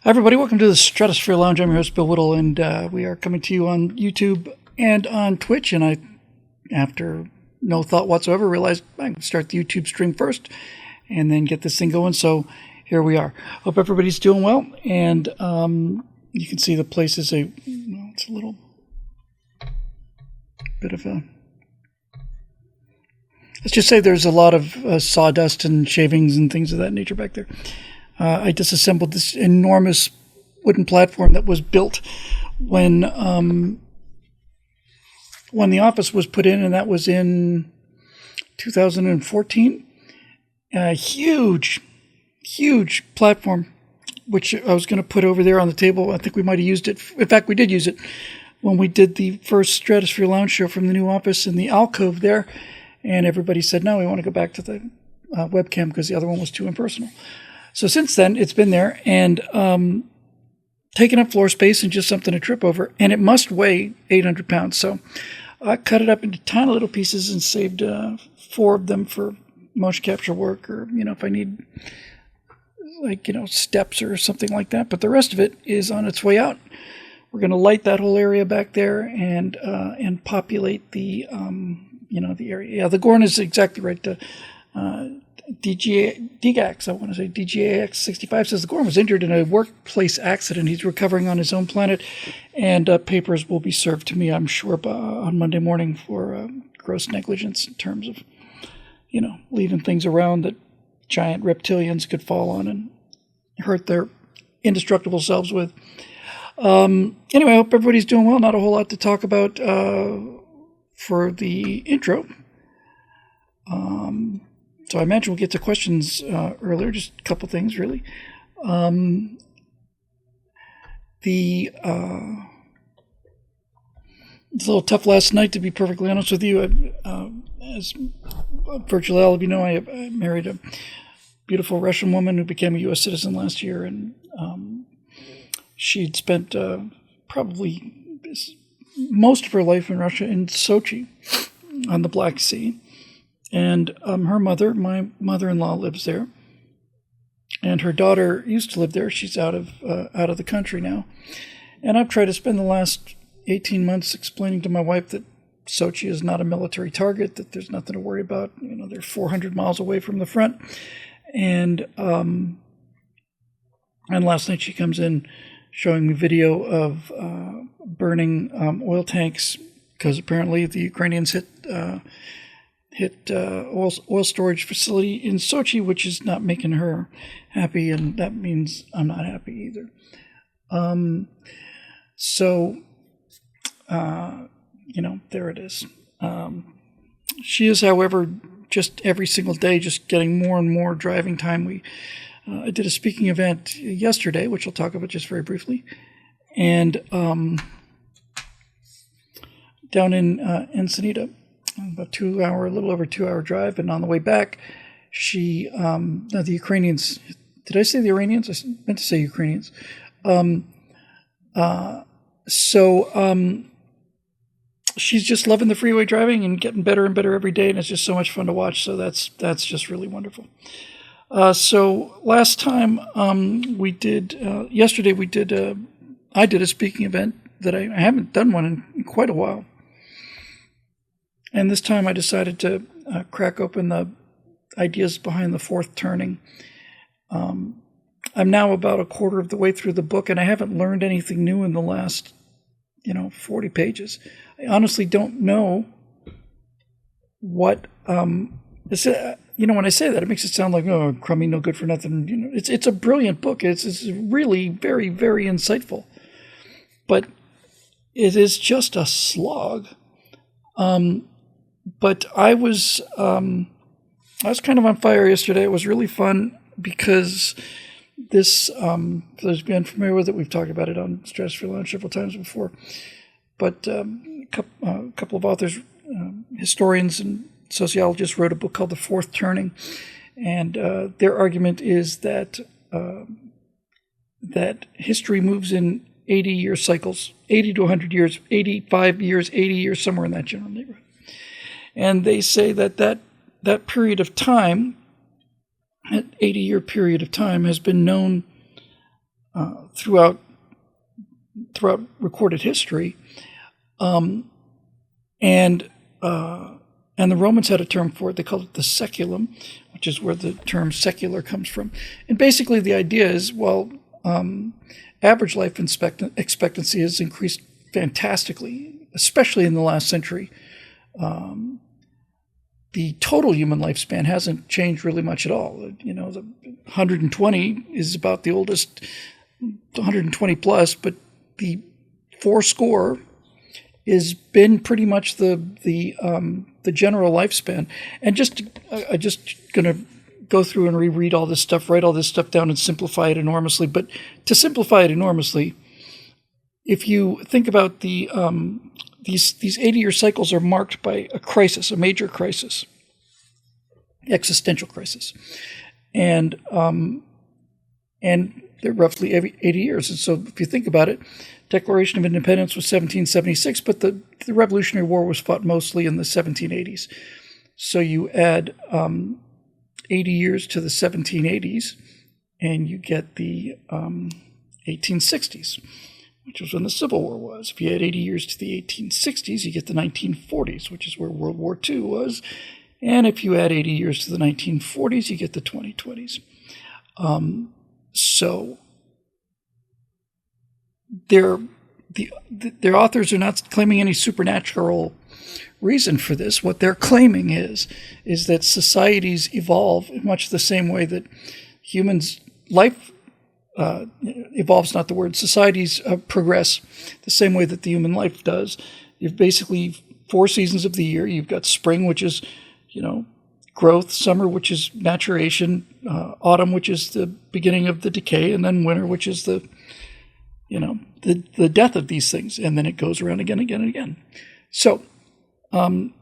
Hi everybody, welcome to the Stratosphere Lounge. I'm your host, Bill Whittle, and we are coming to you on YouTube and on Twitch. And I, after no thought whatsoever, realized I can start the YouTube stream first and then get this thing going. So here we are. Hope everybody's doing well. And you can see the place is it's a little bit of a... Let's just say there's a lot of sawdust and shavings and things of that nature back there. I disassembled this enormous wooden platform that was built when the office was put in, and that was in 2014. A huge platform, which I was going to put over there on the table. I think we might have used it. In fact, we did use it when we did the first Stratosphere Lounge show from the new office in the alcove there. And everybody said, no, we want to go back to the webcam because the other one was too impersonal. So since then, it's been there and taking up floor space and just something to trip over. And it must weigh 800 pounds. So I cut it up into tiny little pieces and saved 4 of them for motion capture work, or, if I need, steps or something like that. But the rest of it is on its way out. We're going to light that whole area back there and populate the, the area. Yeah, the Gorn is exactly right. DGAX, I want to say DGAX65 says the Gorn was injured in a workplace accident. He's recovering on his own planet, and papers will be served to me, I'm sure, on Monday morning for gross negligence in terms of, leaving things around that giant reptilians could fall on and hurt their indestructible selves with. Anyway, I hope everybody's doing well. Not a whole lot to talk about for the intro. So I imagine we'll get to questions earlier, just a couple things, really. It's a little tough last night, to be perfectly honest with you. As virtually all of you know, I married a beautiful Russian woman who became a U.S. citizen last year, and she'd spent probably most of her life in Russia, in Sochi, on the Black Sea. And her mother, my mother-in-law, lives there, and her daughter used to live there. She's out of the country now, and I've tried to spend the last 18 months explaining to my wife that Sochi is not a military target, that there's nothing to worry about. They're 400 miles away from the front, and last night she comes in showing me video of burning oil tanks because apparently the Ukrainians hit oil storage facility in Sochi, which is not making her happy, and that means I'm not happy either. There it is. She is, however, just every single day, just getting more and more driving time. I did a speaking event yesterday, which I'll talk about just very briefly, and down in Ensenada. About a little over 2 hour drive, and on the way back, the Ukrainians. Did I say the Iranians? I meant to say Ukrainians. She's just loving the freeway driving and getting better and better every day, and it's just so much fun to watch. So that's just really wonderful. So last time yesterday I did a speaking event that I haven't done one in quite a while. And this time I decided to crack open the ideas behind the fourth turning. I'm now about a quarter of the way through the book, and I haven't learned anything new in the last, 40 pages. I honestly don't know what, when I say that, it makes it sound like, oh, crummy, no good for nothing. It's a brilliant book. It's really very, very insightful. But it is just a slog. But I was kind of on fire yesterday. It was really fun because this, for those who've been familiar with it, we've talked about it on Stratosphere Lounge several times before. But a couple of authors, historians and sociologists, wrote a book called The Fourth Turning, and their argument is that history moves in 80-year cycles, 80 to 100 years, 85 years, 80 years, somewhere in that general neighborhood. And they say that period of time, that 80-year period of time, has been known throughout recorded history, and the Romans had a term for it. They called it the saeculum, which is where the term secular comes from. And basically, the idea is, well, average life expectancy has increased fantastically, especially in the last century. The total human lifespan hasn't changed really much at all. You know, the 120 is about the oldest, 120 plus, but the 80 has been pretty much the general lifespan. And I just going to go through and reread all this stuff, write all this stuff down, and simplify it enormously. But to simplify it enormously, if you think about these 80-year cycles are marked by a crisis, a major crisis, existential crisis, and they're roughly every 80 years. And so, if you think about it, Declaration of Independence was 1776, but the Revolutionary War was fought mostly in the 1780s. So you add 80 years to the 1780s, and you get the 1860s, which was when the Civil War was. If you add 80 years to the 1860s, you get the 1940s, which is where World War II was. And if you add 80 years to the 1940s, you get the 2020s. So their authors are not claiming any supernatural reason for this. What they're claiming is that societies evolve in much the same way that humans' life evolves, not the word. Societies progress the same way that the human life does. You've basically 4 seasons of the year. You've got spring, which is, growth, summer, which is maturation, autumn, which is the beginning of the decay, and then winter, which is the death of these things. And then it goes around again, again, and again. So I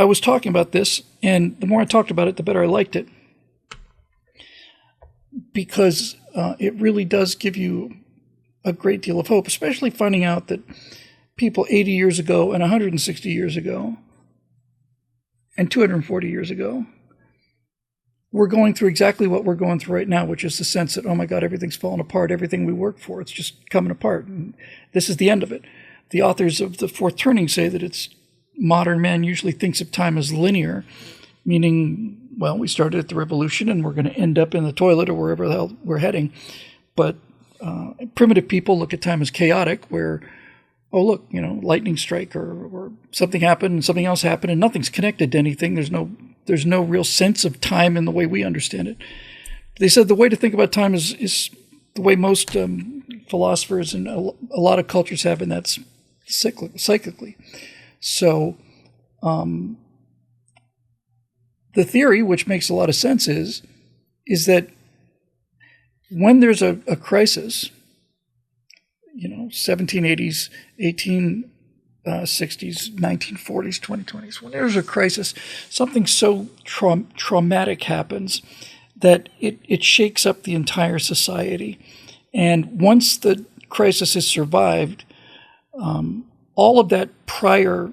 was talking about this, and the more I talked about it, the better I liked it, because it really does give you a great deal of hope, especially finding out that people 80 years ago and 160 years ago and 240 years ago were going through exactly what we're going through right now, which is the sense that, oh my God, everything's falling apart, everything we work for, it's just coming apart, and this is the end of it. The authors of The Fourth Turning say that modern man usually thinks of time as linear, meaning, well, we started at the revolution and we're going to end up in the toilet or wherever the hell we're heading. But primitive people look at time as chaotic, where, oh, look, lightning strike or something happened and something else happened and nothing's connected to anything. There's no real sense of time in the way we understand it. They said the way to think about time is the way most philosophers and a lot of cultures have, and that's cyclically. So the theory, which makes a lot of sense, is that when there's a crisis, 1780s, 1860s, 1940s, 2020s, when there's a crisis, something so traumatic happens that it shakes up the entire society. And once the crisis is survived, all of that prior,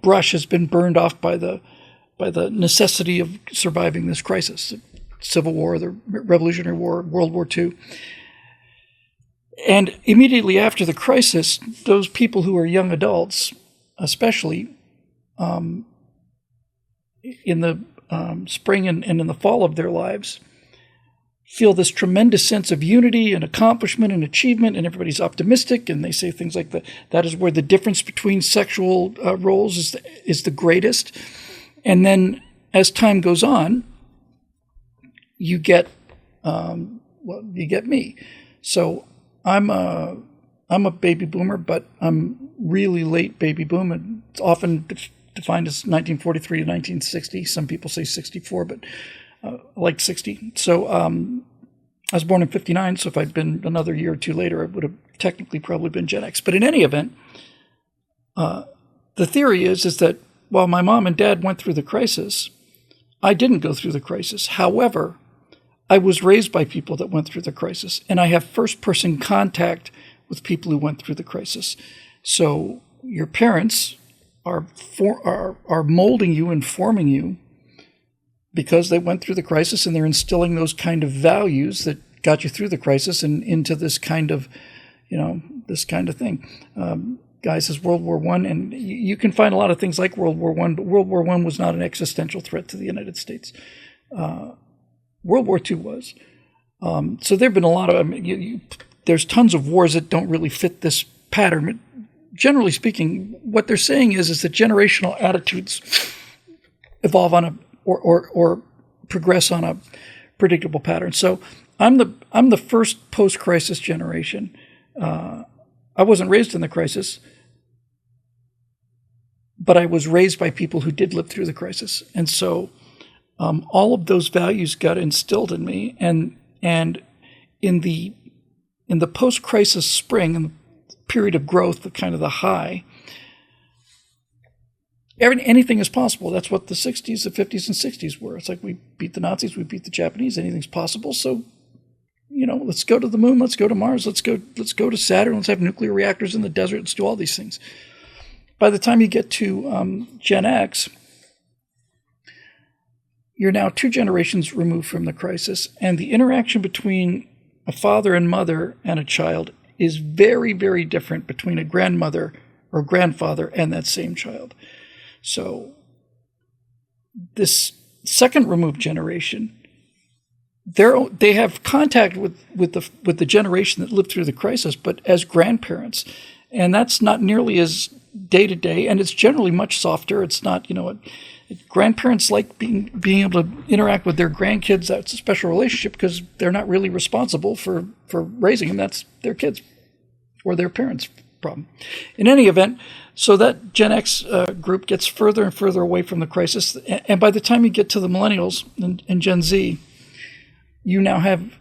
brush has been burned off by the necessity of surviving this crisis, the Civil War, the Revolutionary War, World War II. And immediately after the crisis, those people who are young adults, especially in the spring and in the fall of their lives, feel this tremendous sense of unity and accomplishment and achievement, and everybody's optimistic, and they say things like that is where the difference between sexual roles is the greatest. And then as time goes on, you get me. So I'm a baby boomer, but I'm really late baby boom, and it's often defined as 1943 to 1960. Some people say 64, but I like 60. So I was born in 59, so if I'd been another year or two later, I would have technically probably been Gen X. But in any event, the theory is that while my mom and dad went through the crisis, I didn't go through the crisis. However, I was raised by people that went through the crisis, and I have first-person contact with people who went through the crisis. So your parents are molding you and forming you because they went through the crisis, and they're instilling those kind of values that got you through the crisis and into this kind of, this kind of thing. Guy says World War I, and you can find a lot of things like World War I, but World War I was not an existential threat to the United States. World War II was. So there have been a lot of, there's tons of wars that don't really fit this pattern. But generally speaking, what they're saying is that generational attitudes evolve on or progress on a predictable pattern. So I'm the first post-crisis generation. I wasn't raised in the crisis, but I was raised by people who did live through the crisis, and so all of those values got instilled in me. And in the post-crisis spring, in the period of growth, the kind of the high, anything is possible. That's what the 60s, the 50s, and 60s were. It's like we beat the Nazis, we beat the Japanese. Anything's possible. So, let's go to the moon. Let's go to Mars. Let's go to Saturn. Let's have nuclear reactors in the desert. Let's do all these things. By the time you get to Gen X, you're now 2 generations removed from the crisis, and the interaction between a father and mother and a child is very, very different between a grandmother or grandfather and that same child. So this second removed generation, they have contact with the generation that lived through the crisis, but as grandparents, and that's not nearly as day to day, and it's generally much softer. It's not, grandparents like being able to interact with their grandkids. That's a special relationship because they're not really responsible for raising them. That's their kids or their parents' problem. In any event, so that Gen X group gets further and further away from the crisis, and by the time you get to the millennials and Gen Z, you now have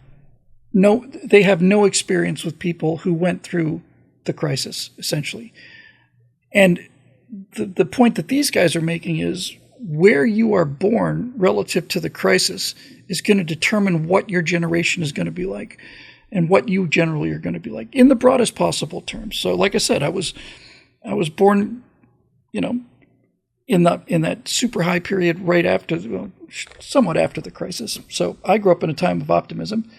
they have no experience with people who went through the crisis, essentially. And the point that these guys are making is where you are born relative to the crisis is going to determine what your generation is going to be like and what you generally are going to be like in the broadest possible terms. So like I said, I was born, in that super high period right after, somewhat after the crisis. So I grew up in a time of optimism.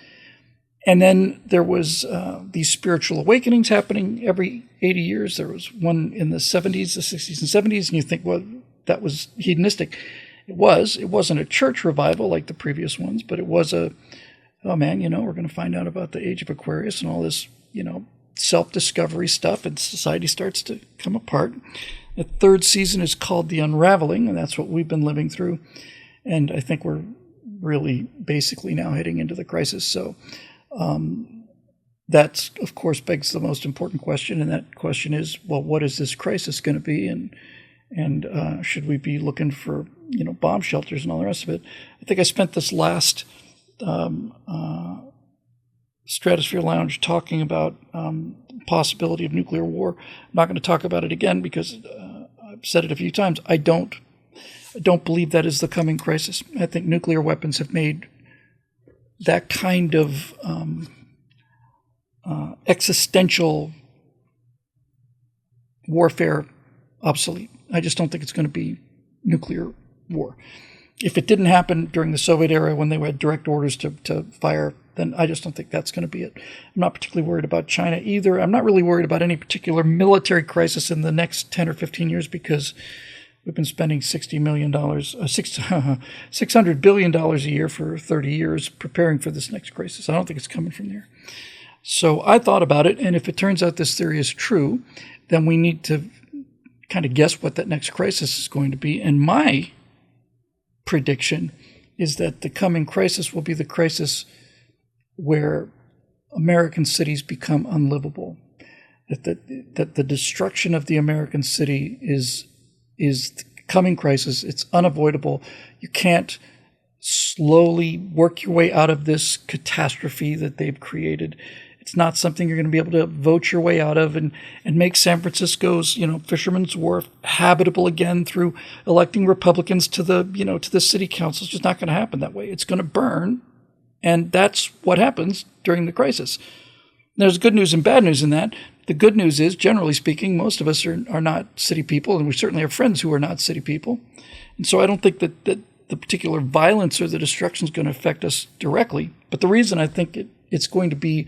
And then there was these spiritual awakenings happening every 80 years. There was one in the 70s, the 60s and 70s, and you think, well, that was hedonistic. It was. It wasn't a church revival like the previous ones, but it was we're going to find out about the age of Aquarius and all this, self-discovery stuff, and society starts to come apart. The third season is called The Unraveling, and that's what we've been living through. And I think we're really basically now heading into the crisis. So that, of course, begs the most important question, and that question is, well, what is this crisis going to be, and should we be looking for bomb shelters and all the rest of it? I think I spent this last Stratosphere Lounge talking about possibility of nuclear war. I'm not going to talk about it again because I've said it a few times. I don't believe that is the coming crisis. I think nuclear weapons have made that kind of existential warfare obsolete. I just don't think it's going to be nuclear war. If it didn't happen during the Soviet era when they had direct orders to fire, then I just don't think that's going to be it. I'm not particularly worried about China either. I'm not really worried about any particular military crisis in the next 10 or 15 years because we've been spending $600 billion a year for 30 years preparing for this next crisis. I don't think it's coming from there. So I thought about it, and if it turns out this theory is true, then we need to kind of guess what that next crisis is going to be. And my prediction is that the coming crisis will be the crisis where American cities become unlivable. That the destruction of the American city is the coming crisis. It's unavoidable. You can't slowly work your way out of this catastrophe that they've created. It's not something you're going to be able to vote your way out of and make San Francisco's, Fisherman's Wharf habitable again through electing Republicans to the city council. It's just not going to happen that way. It's going to burn, and that's what happens during the crisis. There's good news and bad news in that. The good news is, generally speaking, most of us are not city people, and we certainly have friends who are not city people. And so I don't think that the particular violence or the destruction is going to affect us directly. But the reason I think it it's going to be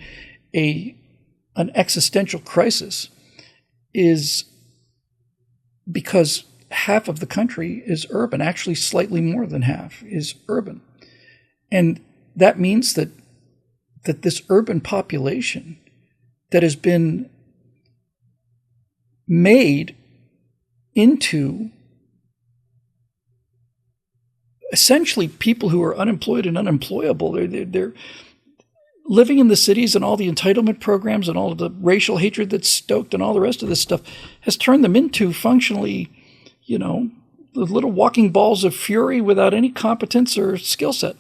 an existential crisis is because half of the country is urban, actually slightly more than half is urban. And that means that this urban population that has been made into essentially people who are unemployed and unemployable. They're living in the cities, and all the entitlement programs and all of the racial hatred that's stoked and all the rest of this stuff has turned them into functionally, the little walking balls of fury without any competence or skill set.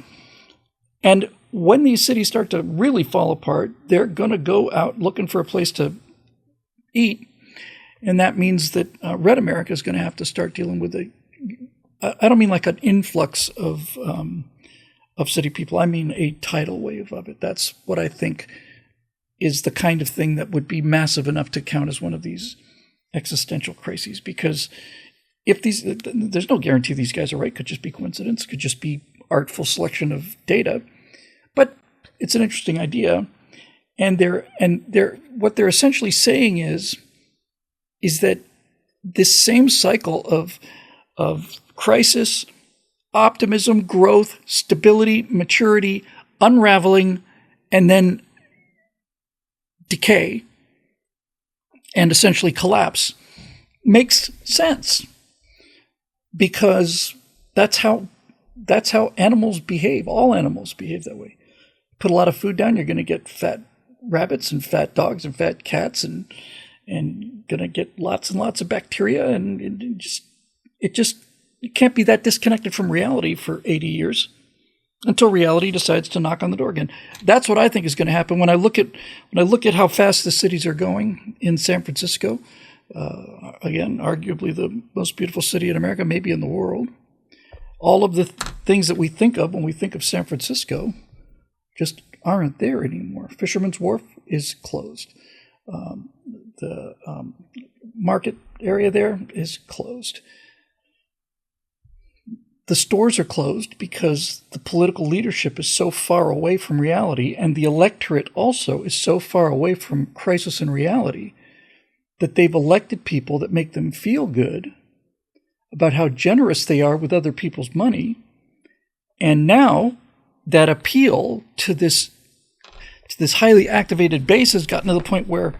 And when these cities start to really fall apart, they're going to go out looking for a place to eat. And that means that Red America is going to have to start dealing with I don't mean like an influx of city people. I mean a tidal wave of it. That's what I think is the kind of thing that would be massive enough to count as one of these existential crises. Because there's no guarantee these guys are right. Could just be coincidence. Could just be artful selection of data. But it's an interesting idea. And what they're essentially saying is that this same cycle of crisis, optimism, growth, stability, maturity, unraveling, and then decay and essentially collapse makes sense, because that's how animals behave. All animals behave that way. Put a lot of food down, you're going to get fat rabbits and fat dogs and fat cats and going to get lots and lots of bacteria, and it can't be that disconnected from reality for 80 years until reality decides to knock on the door again. That's what I think is going to happen when I look at how fast the cities are going in San Francisco. Again, arguably the most beautiful city in America, maybe in the world. All of the things that we think of when we think of San Francisco just aren't there anymore. Fisherman's Wharf is closed. The market area there is closed. The stores are closed because the political leadership is so far away from reality, and the electorate also is so far away from crisis and reality that they've elected people that make them feel good about how generous they are with other people's money. And now that appeal to this highly activated base has gotten to the point where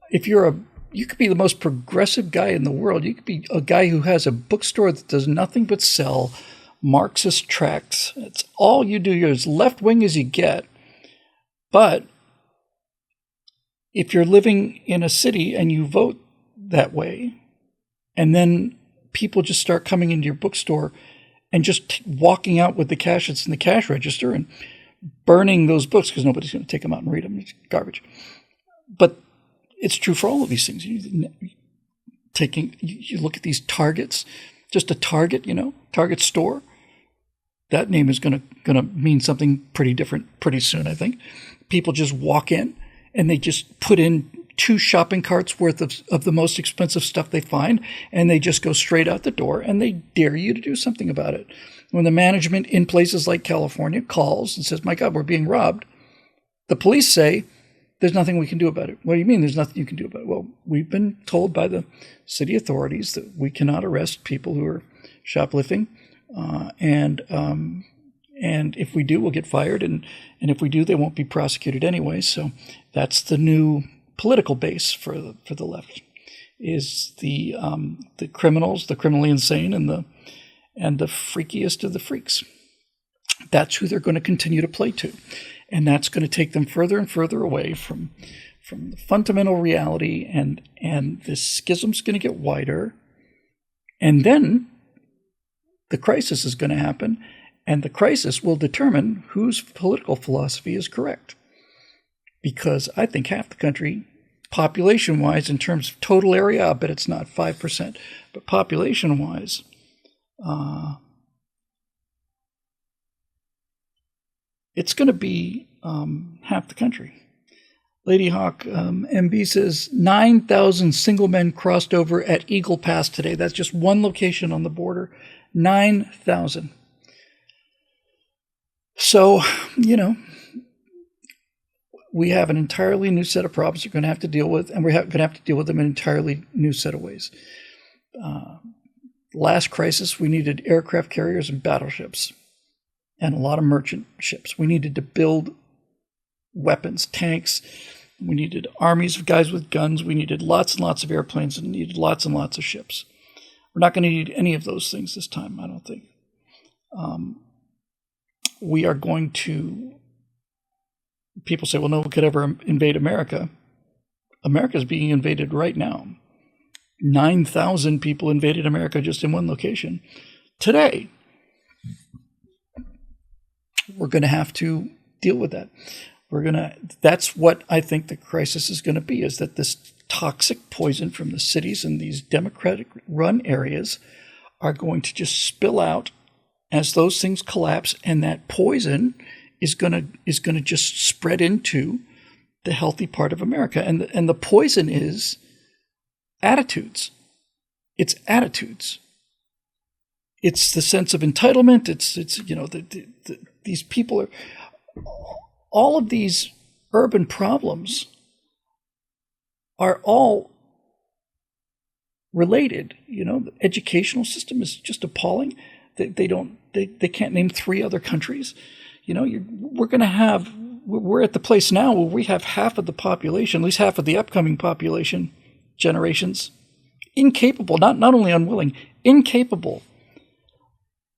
you could be the most progressive guy in the world. You could be a guy who has a bookstore that does nothing but sell Marxist tracts. It's all you do. You're as left-wing as you get. But if you're living in a city and you vote that way, and then people just start coming into your bookstore and just walking out with the cash that's in the cash register and burning those books because nobody's going to take them out and read them. It's garbage. But it's true for all of these things. You look at these Targets, just a Target, Target store. That name is going to mean something pretty different pretty soon, I think. People just walk in and they just put in 2 shopping carts worth of the most expensive stuff they find, and they just go straight out the door and they dare you to do something about it. When the management in places like California calls and says, "My God, we're being robbed," the police say, "There's nothing we can do about it." What do you mean there's nothing you can do about it? Well, we've been told by the city authorities that we cannot arrest people who are shoplifting. And if we do, we'll get fired. And if we do, they won't be prosecuted anyway. So that's the new political base for the left, is the criminals, the criminally insane, and the freakiest of the freaks. That's who they're going to continue to play to. And that's going to take them further and further away from the fundamental reality, and this schism's going to get wider. And then the crisis is going to happen, and the crisis will determine whose political philosophy is correct. Because I think half the country, population-wise, in terms of total area, I bet it's not 5%, but population-wise, it's going to be half the country. Lady Hawk MB says 9,000 single men crossed over at Eagle Pass today. That's just one location on the border. 9,000. So, we have an entirely new set of problems we're going to have to deal with, and we're going to have to deal with them in an entirely new set of ways. Last crisis, we needed aircraft carriers and battleships and a lot of merchant ships. We needed to build weapons, tanks. We needed armies of guys with guns. We needed lots and lots of airplanes and needed lots and lots of ships. We're not going to need any of those things this time, I don't think. We are going to... People say, well, no one could ever invade America. America is being invaded right now. 9,000 people invaded America just in one location. Today, we're going to have to deal with that. That's what I think the crisis is going to be, is that this toxic poison from the cities and these Democratic-run areas are going to just spill out as those things collapse, and that poison is going to just spread into the healthy part of America. And the poison is attitudes. It's attitudes. It's the sense of entitlement. It's these people are... All of these urban problems are all related. The educational system is just appalling. They can't name 3 other countries. We're at the place now where we have half of the population, at least half of the upcoming population generations, incapable, not only unwilling, incapable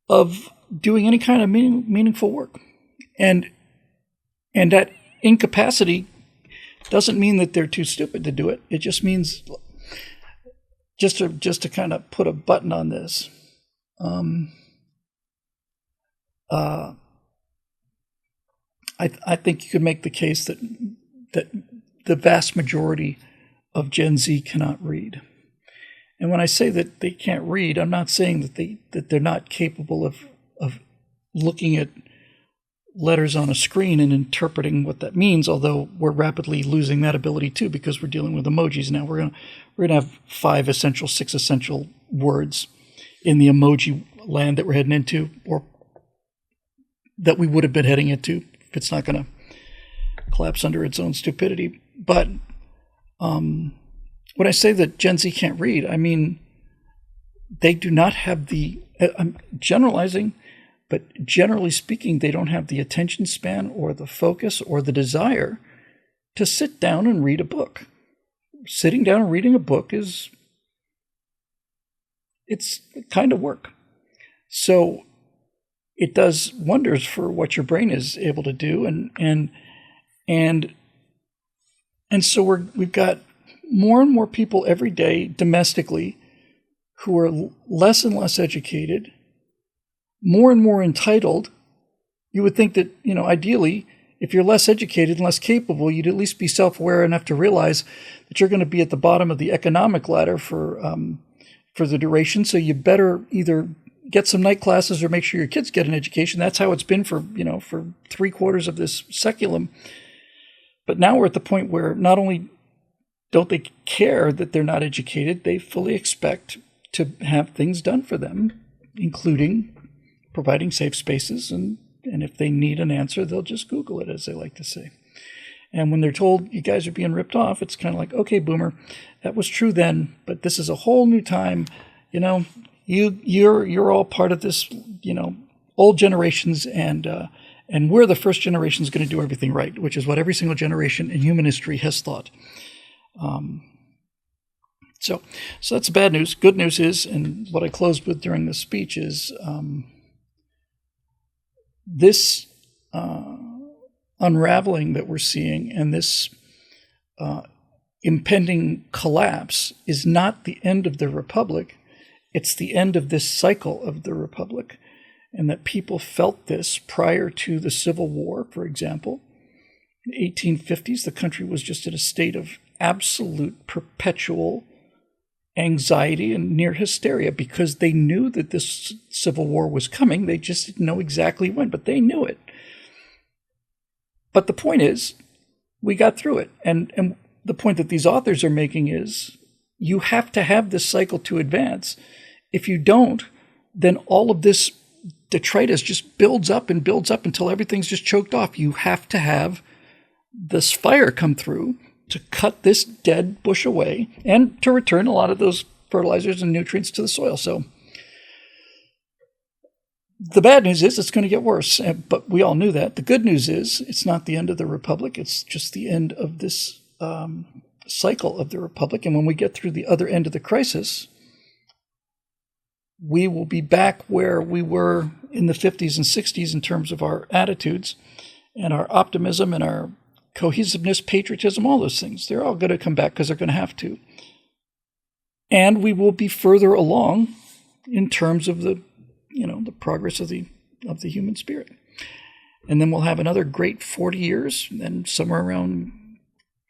of doing any kind of meaningful work. And that incapacity doesn't mean that they're too stupid to do it. It just means, just to kind of put a button on this, I think you could make the case that the vast majority of Gen Z cannot read. And when I say that they can't read, I'm not saying that they're not capable of looking at letters on a screen and interpreting what that means, although we're rapidly losing that ability too, because we're dealing with emojis now. We're gonna have 6 essential words in the emoji land that we're heading into, or that we would have been heading into, if it's not going to collapse under its own stupidity. But when I say that Gen Z can't read, I mean they do not have the... I'm generalizing, but generally speaking, they don't have the attention span or the focus or the desire to sit down and read a book. Sitting down and reading a book it's kind of work. So it does wonders for what your brain is able to do, and so we've got more and more people every day domestically who are less and less educated, more and more entitled. You would think that, ideally, if you're less educated and less capable, you'd at least be self-aware enough to realize that you're going to be at the bottom of the economic ladder for the duration. So you better either get some night classes or make sure your kids get an education. That's how it's been for 3/4 of this seculum. But now we're at the point where not only don't they care that they're not educated, they fully expect to have things done for them, including providing safe spaces. And if they need an answer, they'll just Google it, as they like to say. And when they're told you guys are being ripped off, it's kind of like, okay, boomer, that was true then, but this is a whole new time. You're all part of this, old generations, and we're the first generation is going to do everything right, which is what every single generation in human history has thought. So that's bad news. Good news is, and what I closed with during this speech is, this unraveling that we're seeing and this impending collapse is not the end of the Republic. It's the end of this cycle of the Republic, and that people felt this prior to the Civil War, for example. In the 1850s, the country was just in a state of absolute perpetual anxiety and near hysteria because they knew that this Civil War was coming. They just didn't know exactly when, but they knew it. But the point is, we got through it. And the point that these authors are making is, you have to have this cycle to advance. If you don't, then all of this detritus just builds up and builds up until everything's just choked off. You have to have this fire come through to cut this dead bush away and to return a lot of those fertilizers and nutrients to the soil. So the bad news is it's going to get worse, but we all knew that. The good news is it's not the end of the Republic. It's just the end of this cycle of the Republic. And when we get through the other end of the crisis, we will be back where we were in the 50s and 60s in terms of our attitudes and our optimism and our cohesiveness, patriotism, all those things. They're all going to come back because they're going to have to. And we will be further along in terms of the progress of the human spirit. And then we'll have another great 40 years, and then somewhere around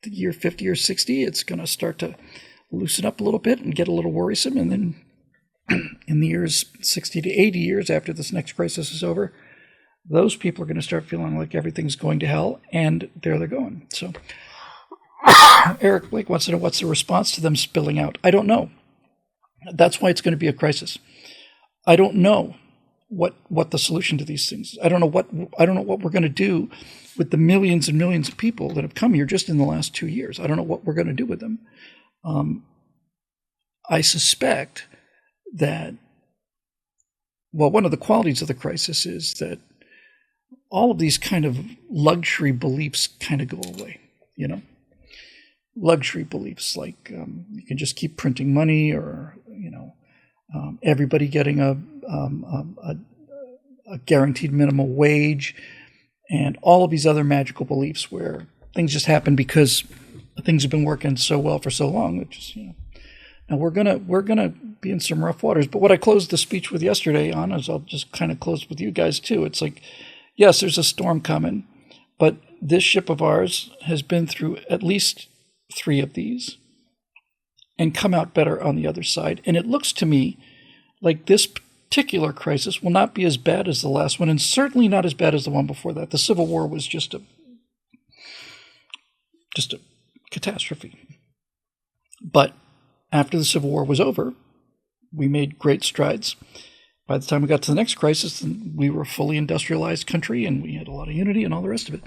the year 50 or 60, it's going to start to loosen up a little bit and get a little worrisome. And then in the years 60 to 80 years after this next crisis is over, those people are going to start feeling like everything's going to hell, and there they're going. So Eric Blake wants to know what's the response to them spilling out. I don't know. That's why it's going to be a crisis. I don't know what the solution to these things is. I don't know what we're going to do with the millions and millions of people that have come here just in the last 2 years. I don't know what we're going to do with them. I suspect that, well, one of the qualities of the crisis is that all of these kind of luxury beliefs kind of go away, luxury beliefs like you can just keep printing money, or everybody getting a guaranteed minimum wage, and all of these other magical beliefs where things just happen because things have been working so well for so long. It just, Now we're gonna be in some rough waters. But what I closed the speech with yesterday on, is I'll just kind of close with you guys too. It's like, yes, there's a storm coming, but this ship of ours has been through at least 3 of these and come out better on the other side. And it looks to me like this particular crisis will not be as bad as the last one, and certainly not as bad as the one before that. The Civil War was just a catastrophe. But after the Civil War was over, we made great strides. By the time we got to the next crisis, we were a fully industrialized country, and we had a lot of unity and all the rest of it.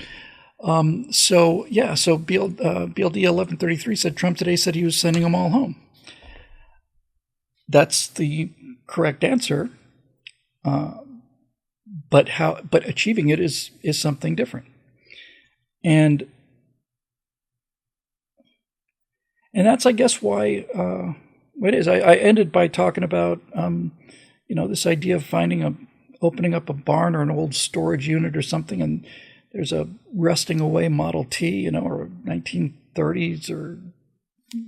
So BLD 1133 said Trump today said he was sending them all home. That's the correct answer. But achieving it is something different. And that's, I guess, why it is. I ended by talking about, this idea of opening up a barn or an old storage unit or something, and there's a rusting away Model T, or 1930s or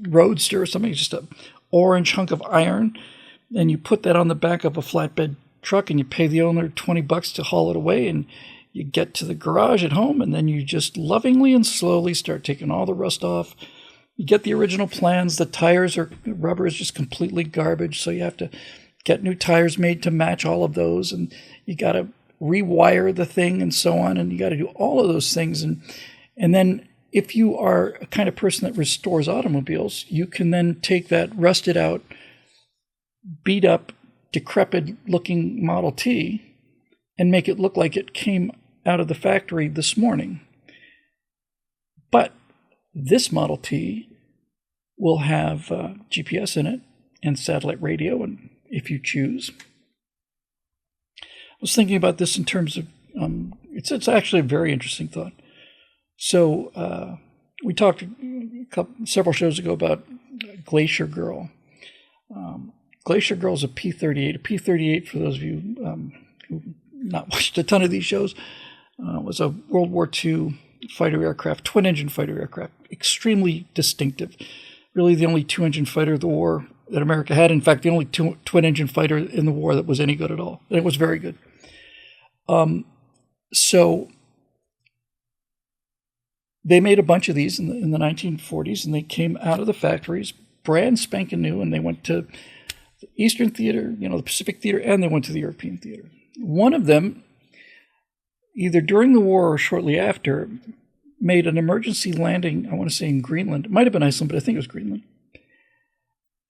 Roadster or something. It's just a orange hunk of iron, and you put that on the back of a flatbed truck, and you pay the owner $20 to haul it away, and you get to the garage at home, and then you just lovingly and slowly start taking all the rust off. You get the original plans. The rubber is just completely garbage, so you have to get new tires made to match all of those, and you got to rewire the thing and so on, and you got to do all of those things. And then if you are a kind of person that restores automobiles, you can then take that rusted out, beat up, decrepit looking Model T and make it look like it came out of the factory this morning. But this Model T will have GPS in it and satellite radio, and if you choose. I was thinking about this in terms of, it's actually a very interesting thought. So we talked several shows ago about Glacier Girl. Glacier Girl is a P-38. A P-38, for those of you who've not watched a ton of these shows, was a World War II fighter aircraft, twin-engine fighter aircraft, extremely distinctive. Really the only two-engine fighter of the war that America had. In fact, the only twin-engine fighter in the war that was any good at all. And it was very good. So they made a bunch of these in the 1940s, and they came out of the factories brand spanking new, and they went to the Eastern Theater, the Pacific Theater, and they went to the European Theater. One of them, either during the war or shortly after, made an emergency landing, I want to say in Greenland. It might have been Iceland, but I think it was Greenland.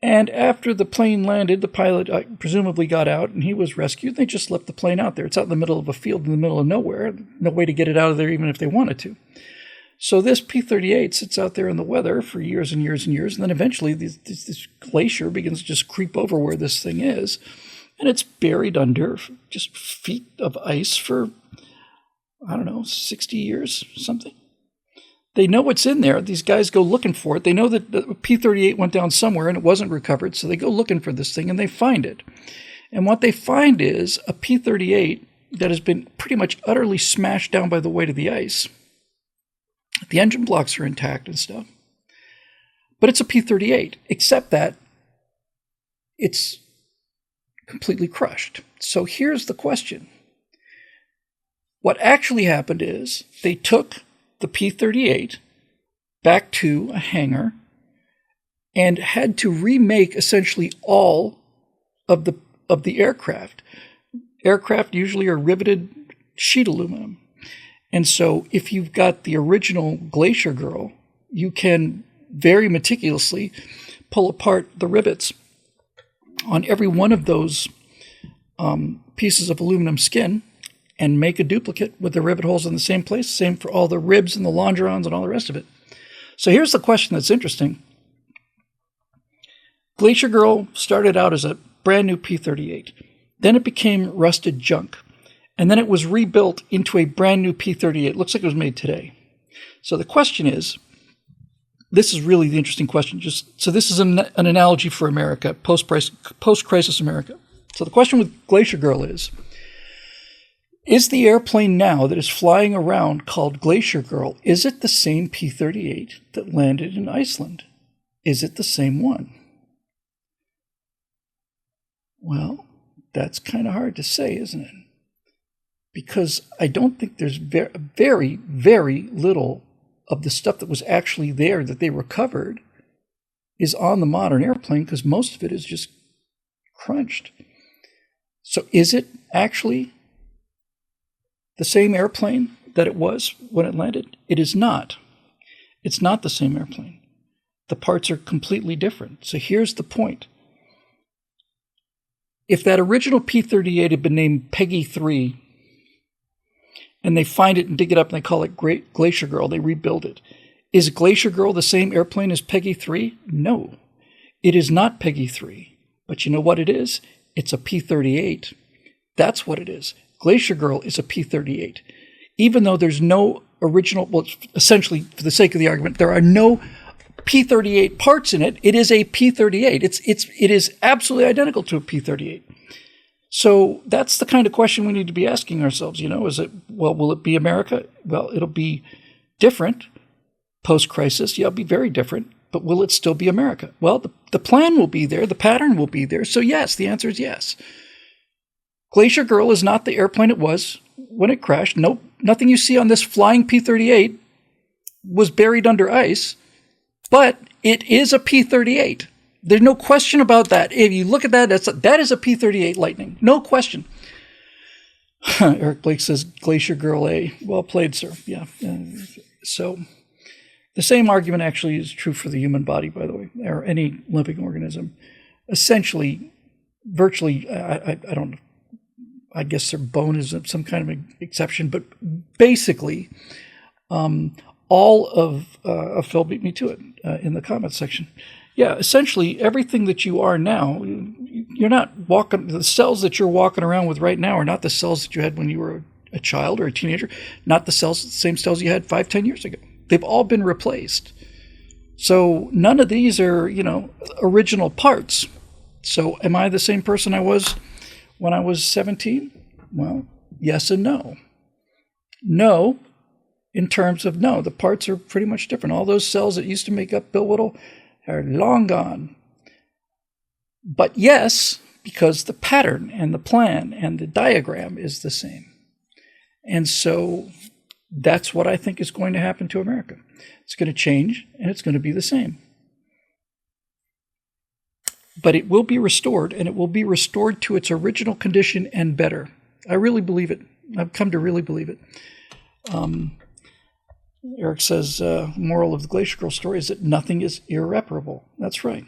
And after the plane landed, the pilot presumably got out, and he was rescued. They just left the plane out there. It's out in the middle of a field in the middle of nowhere. No way to get it out of there even if they wanted to. So this P-38 sits out there in the weather for years and years and years, and then eventually this glacier begins to just creep over where this thing is, and it's buried under just feet of ice for, I don't know, 60 years, something. They know what's in there. These guys go looking for it. They know that the P-38 went down somewhere and it wasn't recovered, so they go looking for this thing and they find it. And what they find is a P-38 that has been pretty much utterly smashed down by the weight of the ice. The engine blocks are intact and stuff. But it's a P-38, except that it's completely crushed. So here's the question. What actually happened is they took the P-38 back to a hangar and had to remake essentially all of the aircraft. Aircraft usually are riveted sheet aluminum. And so if you've got the original Glacier Girl, you can very meticulously pull apart the rivets on every one of those pieces of aluminum skin and make a duplicate with the rivet holes in the same place, same for all the ribs and the longerons and all the rest of it. So here's the question that's interesting. Glacier Girl started out as a brand new P-38. Then it became rusted junk. And then it was rebuilt into a brand new P-38. It looks like it was made today. So the question is, this is really the interesting question. So this is an analogy for America, post-crisis America. So the question with Glacier Girl is the airplane now that is flying around called Glacier Girl, is it the same P-38 that landed in Iceland? Is it the same one? Well, that's kind of hard to say, isn't it? Because I don't think there's very, very little of the stuff that was actually there that they recovered is on the modern airplane, because most of it is just crunched. So is it actually the same airplane that it was when it landed? It is not. It's not the same airplane. The parts are completely different. So here's the point. If that original P-38 had been named Peggy 3, and they find it and dig it up and they call it Glacier Girl, they rebuild it. Is Glacier Girl the same airplane as Peggy 3? No, it is not Peggy 3. But you know what it is? It's a P-38. That's what it is. Glacier Girl is a P-38. Even though there's no original, well, essentially, for the sake of the argument, there are no P-38 parts in it. It is a P-38. It is absolutely identical to a P-38. So that's the kind of question we need to be asking ourselves, is it, well, will it be America? Well, it'll be different post-crisis. Yeah, it'll be very different, but will it still be America? Well, the plan will be there. The pattern will be there. So yes, the answer is yes. Glacier Girl is not the airplane it was when it crashed. Nope, nothing you see on this flying P-38 was buried under ice, but it is a P-38. There's no question about that. If you look at that, that is a P-38 Lightning. No question. Eric Blake says, Glacier Girl A. Well played, sir. Yeah. So the same argument actually is true for the human body, by the way, or any living organism. Essentially, virtually, I don't know. I guess their bone is some kind of an exception, but basically, all of Phil beat me to it in the comments section. Yeah, essentially everything that you are now, you're not walking, the cells that you're walking around with right now are not the cells that you had when you were a child or a teenager, not the same cells you had 5-10 years ago. They've all been replaced. So none of these are, original parts. So am I the same person I was when I was 17? Well, yes and no. No, in terms of no, the parts are pretty much different. All those cells that used to make up Bill Whittle are long gone. But yes, because the pattern and the plan and the diagram is the same. And so that's what I think is going to happen to America. It's going to change and it's going to be the same. But it will be restored, and it will be restored to its original condition and better. I really believe it. I've come to really believe it. Eric says, moral of the Glacier Girl story is that nothing is irreparable. That's right.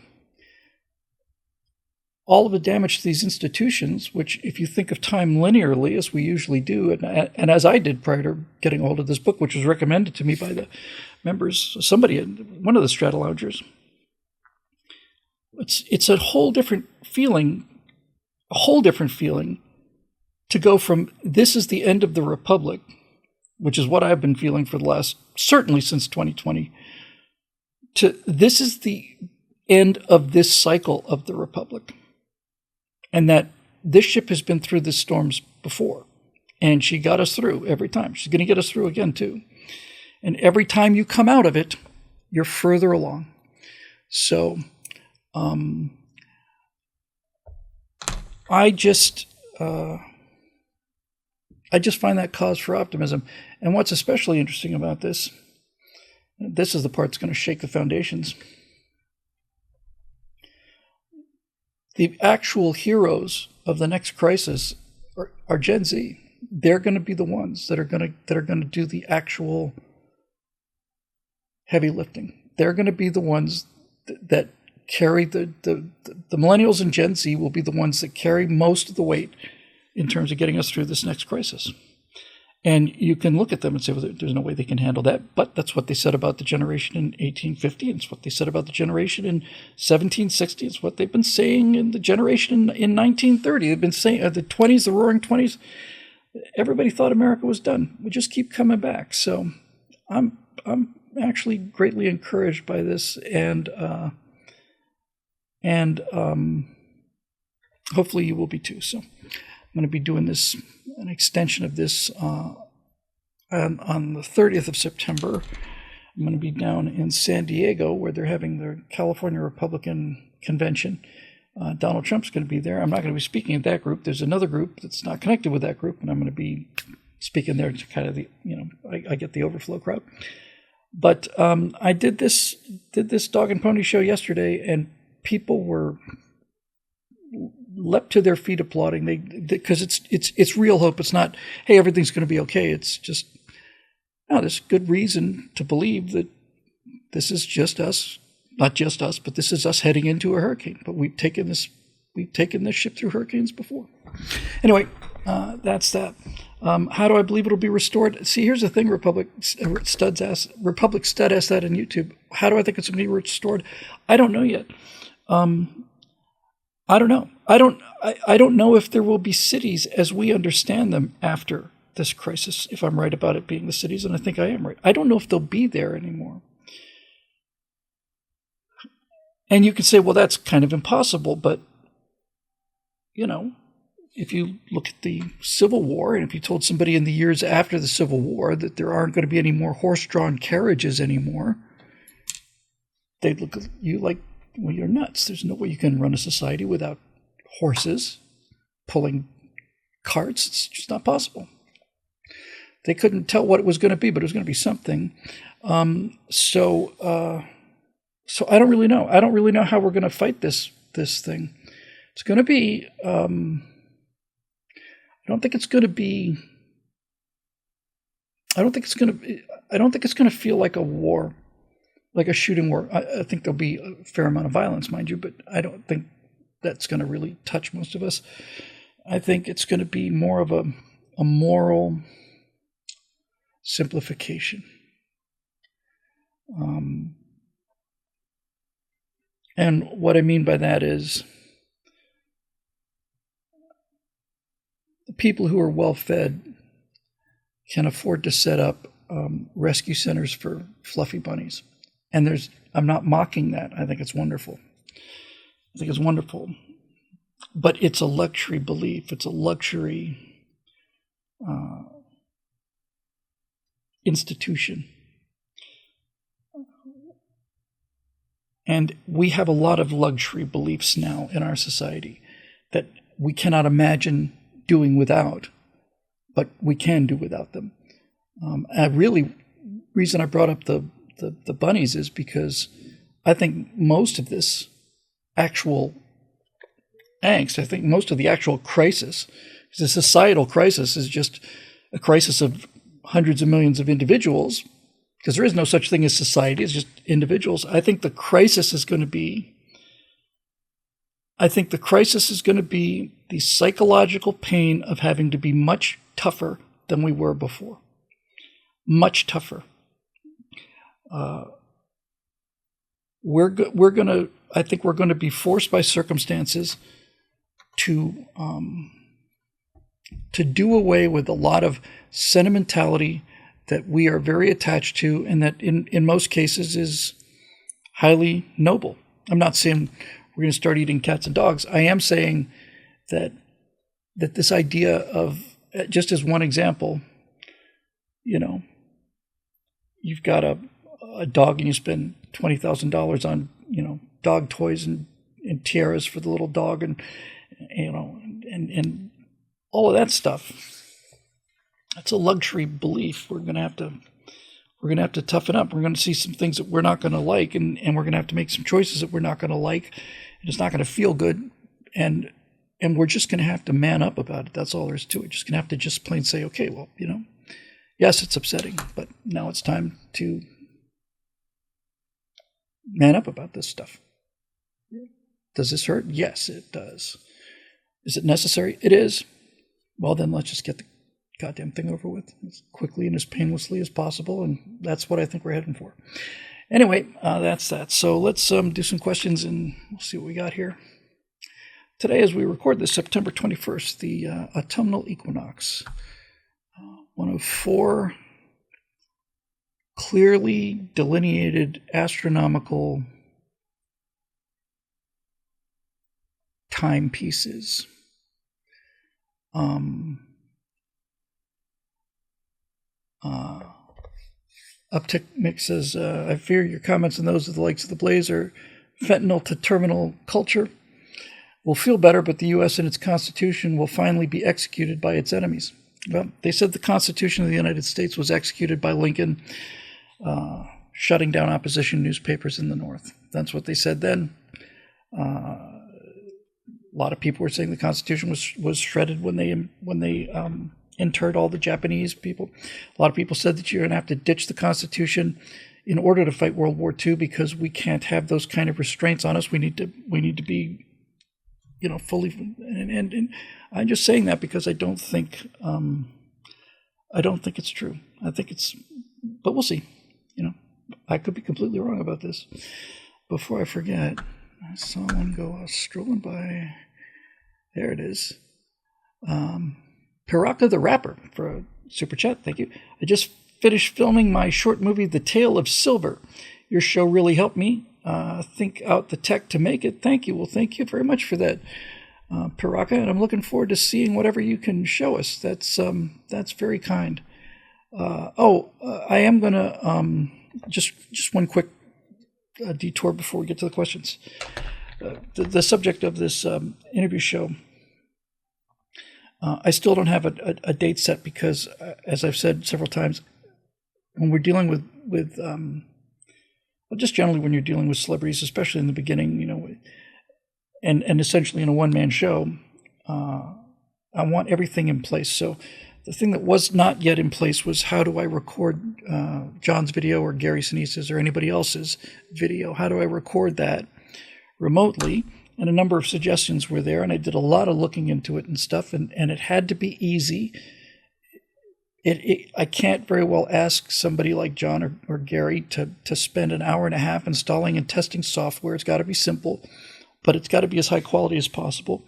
all of the damage to these institutions, which if you think of time linearly, as we usually do, and as I did prior to getting hold of this book, which was recommended to me by the members, somebody, one of the Strata Loungers, it's a whole different feeling to go from this is the end of the Republic, which is what I've been feeling for the last, certainly since 2020, to this is the end of this cycle of the Republic. And that this ship has been through the storms before. And she got us through every time. She's going to get us through again, too. And every time you come out of it, you're further along. So I just find that cause for optimism. And what's especially interesting about this is the part that's going to shake the foundations. The actual heroes of the next crisis are Gen Z. They're going to be the ones that are going to do the actual heavy lifting. They're going to be the ones that carry the millennials, and Gen Z will be the ones that carry most of the weight in terms of getting us through this next crisis. And you can look at them and say, well, there's no way they can handle that. But that's what they said about the generation in 1850. It's what they said about the generation in 1760. It's what they've been saying in the generation in 1930. They've been saying the 20s, the roaring 20s. Everybody thought America was done. We just keep coming back. So I'm actually greatly encouraged by this, and hopefully you will be too. So I'm going to be doing an extension of this on the 30th of September. I'm going to be down in San Diego, where they're having their California Republican Convention. Donald Trump's going to be there. I'm not going to be speaking at that group. There's another group that's not connected with that group, and I'm going to be speaking there to kind of I get the overflow crowd. But I did this dog and pony show yesterday, and people were leapt to their feet applauding. Because it's real hope. It's not, hey, everything's going to be okay. It's just, no, there's good reason to believe that this is just us, not just us, but this is us heading into a hurricane. But we've taken this ship through hurricanes before. Anyway, that's that. How do I believe it'll be restored? See, here's the thing, Republic Stud asked that on YouTube. How do I think it's going to be restored? I don't know yet. I don't know. I don't know if there will be cities as we understand them after this crisis, if I'm right about it being the cities, and I think I am right. I don't know if they'll be there anymore. And you can say, well, that's kind of impossible, but, if you look at the Civil War, and if you told somebody in the years after the Civil War that there aren't going to be any more horse-drawn carriages anymore, they'd look at you like, well, you're nuts. There's no way you can run a society without horses pulling carts. It's just not possible. They couldn't tell what it was going to be, but it was going to be something. So I don't really know. I don't really know how we're going to fight this thing. It's going to be. I don't think it's going to feel like a war, like a shooting war. I think there'll be a fair amount of violence, mind you, but I don't think that's going to really touch most of us. I think it's going to be more of a moral simplification. And what I mean by that is the people who are well-fed can afford to set up rescue centers for fluffy bunnies. And I'm not mocking that. I think it's wonderful. But it's a luxury belief. It's a luxury institution. And we have a lot of luxury beliefs now in our society that we cannot imagine doing without, but we can do without them. Reason I brought up the bunnies is because I think most of this actual angst, I think most of the actual crisis, the societal crisis, is just a crisis of hundreds of millions of individuals, because there is no such thing as society, it's just individuals. I think the crisis is going to be I think the crisis is going to be the psychological pain of having to be much tougher than we were before. Much tougher. I think we're going to be forced by circumstances to do away with a lot of sentimentality that we are very attached to, and that in most cases is highly noble. I'm not saying we're going to start eating cats and dogs. I am saying that this idea of, just as one example, you've got a dog and you spend $20,000 on, dog toys and tiaras for the little dog and all of that stuff. That's a luxury belief. We're gonna have to toughen up. We're gonna see some things that we're not gonna like, and we're gonna have to make some choices that we're not gonna like, and it's not gonna feel good, and we're just gonna have to man up about it. That's all there is to it. Just gonna have to just plain say, okay, well, yes, it's upsetting, but now it's time to man up about this stuff. Does this hurt? Yes, it does. Is it necessary? It is. Well, then let's just get the goddamn thing over with as quickly and as painlessly as possible, and that's what I think we're heading for. Anyway, that's that. So let's do some questions, and we'll see what we got here. Today, as we record this, September 21st, the autumnal equinox, one of 4 clearly delineated astronomical timepieces. Uptick Mix says, I fear your comments and those of the likes of the Blaze are fentanyl to terminal culture. Will feel better, but the U.S. and its Constitution will finally be executed by its enemies. Well, they said the Constitution of the United States was executed by Lincoln, shutting down opposition newspapers in the North. That's what they said then. A lot of people were saying the Constitution was shredded when they interred all the Japanese people. A lot of people said that you're going to have to ditch the Constitution in order to fight World War II because we can't have those kind of restraints on us. We need to be, fully. And I'm just saying that because I don't think it's true. I think it's, but we'll see. I could be completely wrong about this. Before I forget, I saw one go strolling by. There it is. Piraka the Rapper for a super chat. Thank you. I just finished filming my short movie, The Tale of Silver. Your show really helped me think out the tech to make it. Thank you. Well, thank you very much for that, Piraka, and I'm looking forward to seeing whatever you can show us. That's very kind. I am gonna just one quick detour before we get to the questions. The subject of this interview show, I still don't have a date set because, as I've said several times, when we're dealing with just generally when you're dealing with celebrities, especially in the beginning, and essentially in a one-man show, I want everything in place. So the thing that was not yet in place was, how do I record John's video or Gary Sinise's or anybody else's video? How do I record that remotely? And a number of suggestions were there, and I did a lot of looking into it and stuff, and it had to be easy. I can't very well ask somebody like John or Gary to spend an hour and a half installing and testing software. It's got to be simple, but it's got to be as high quality as possible.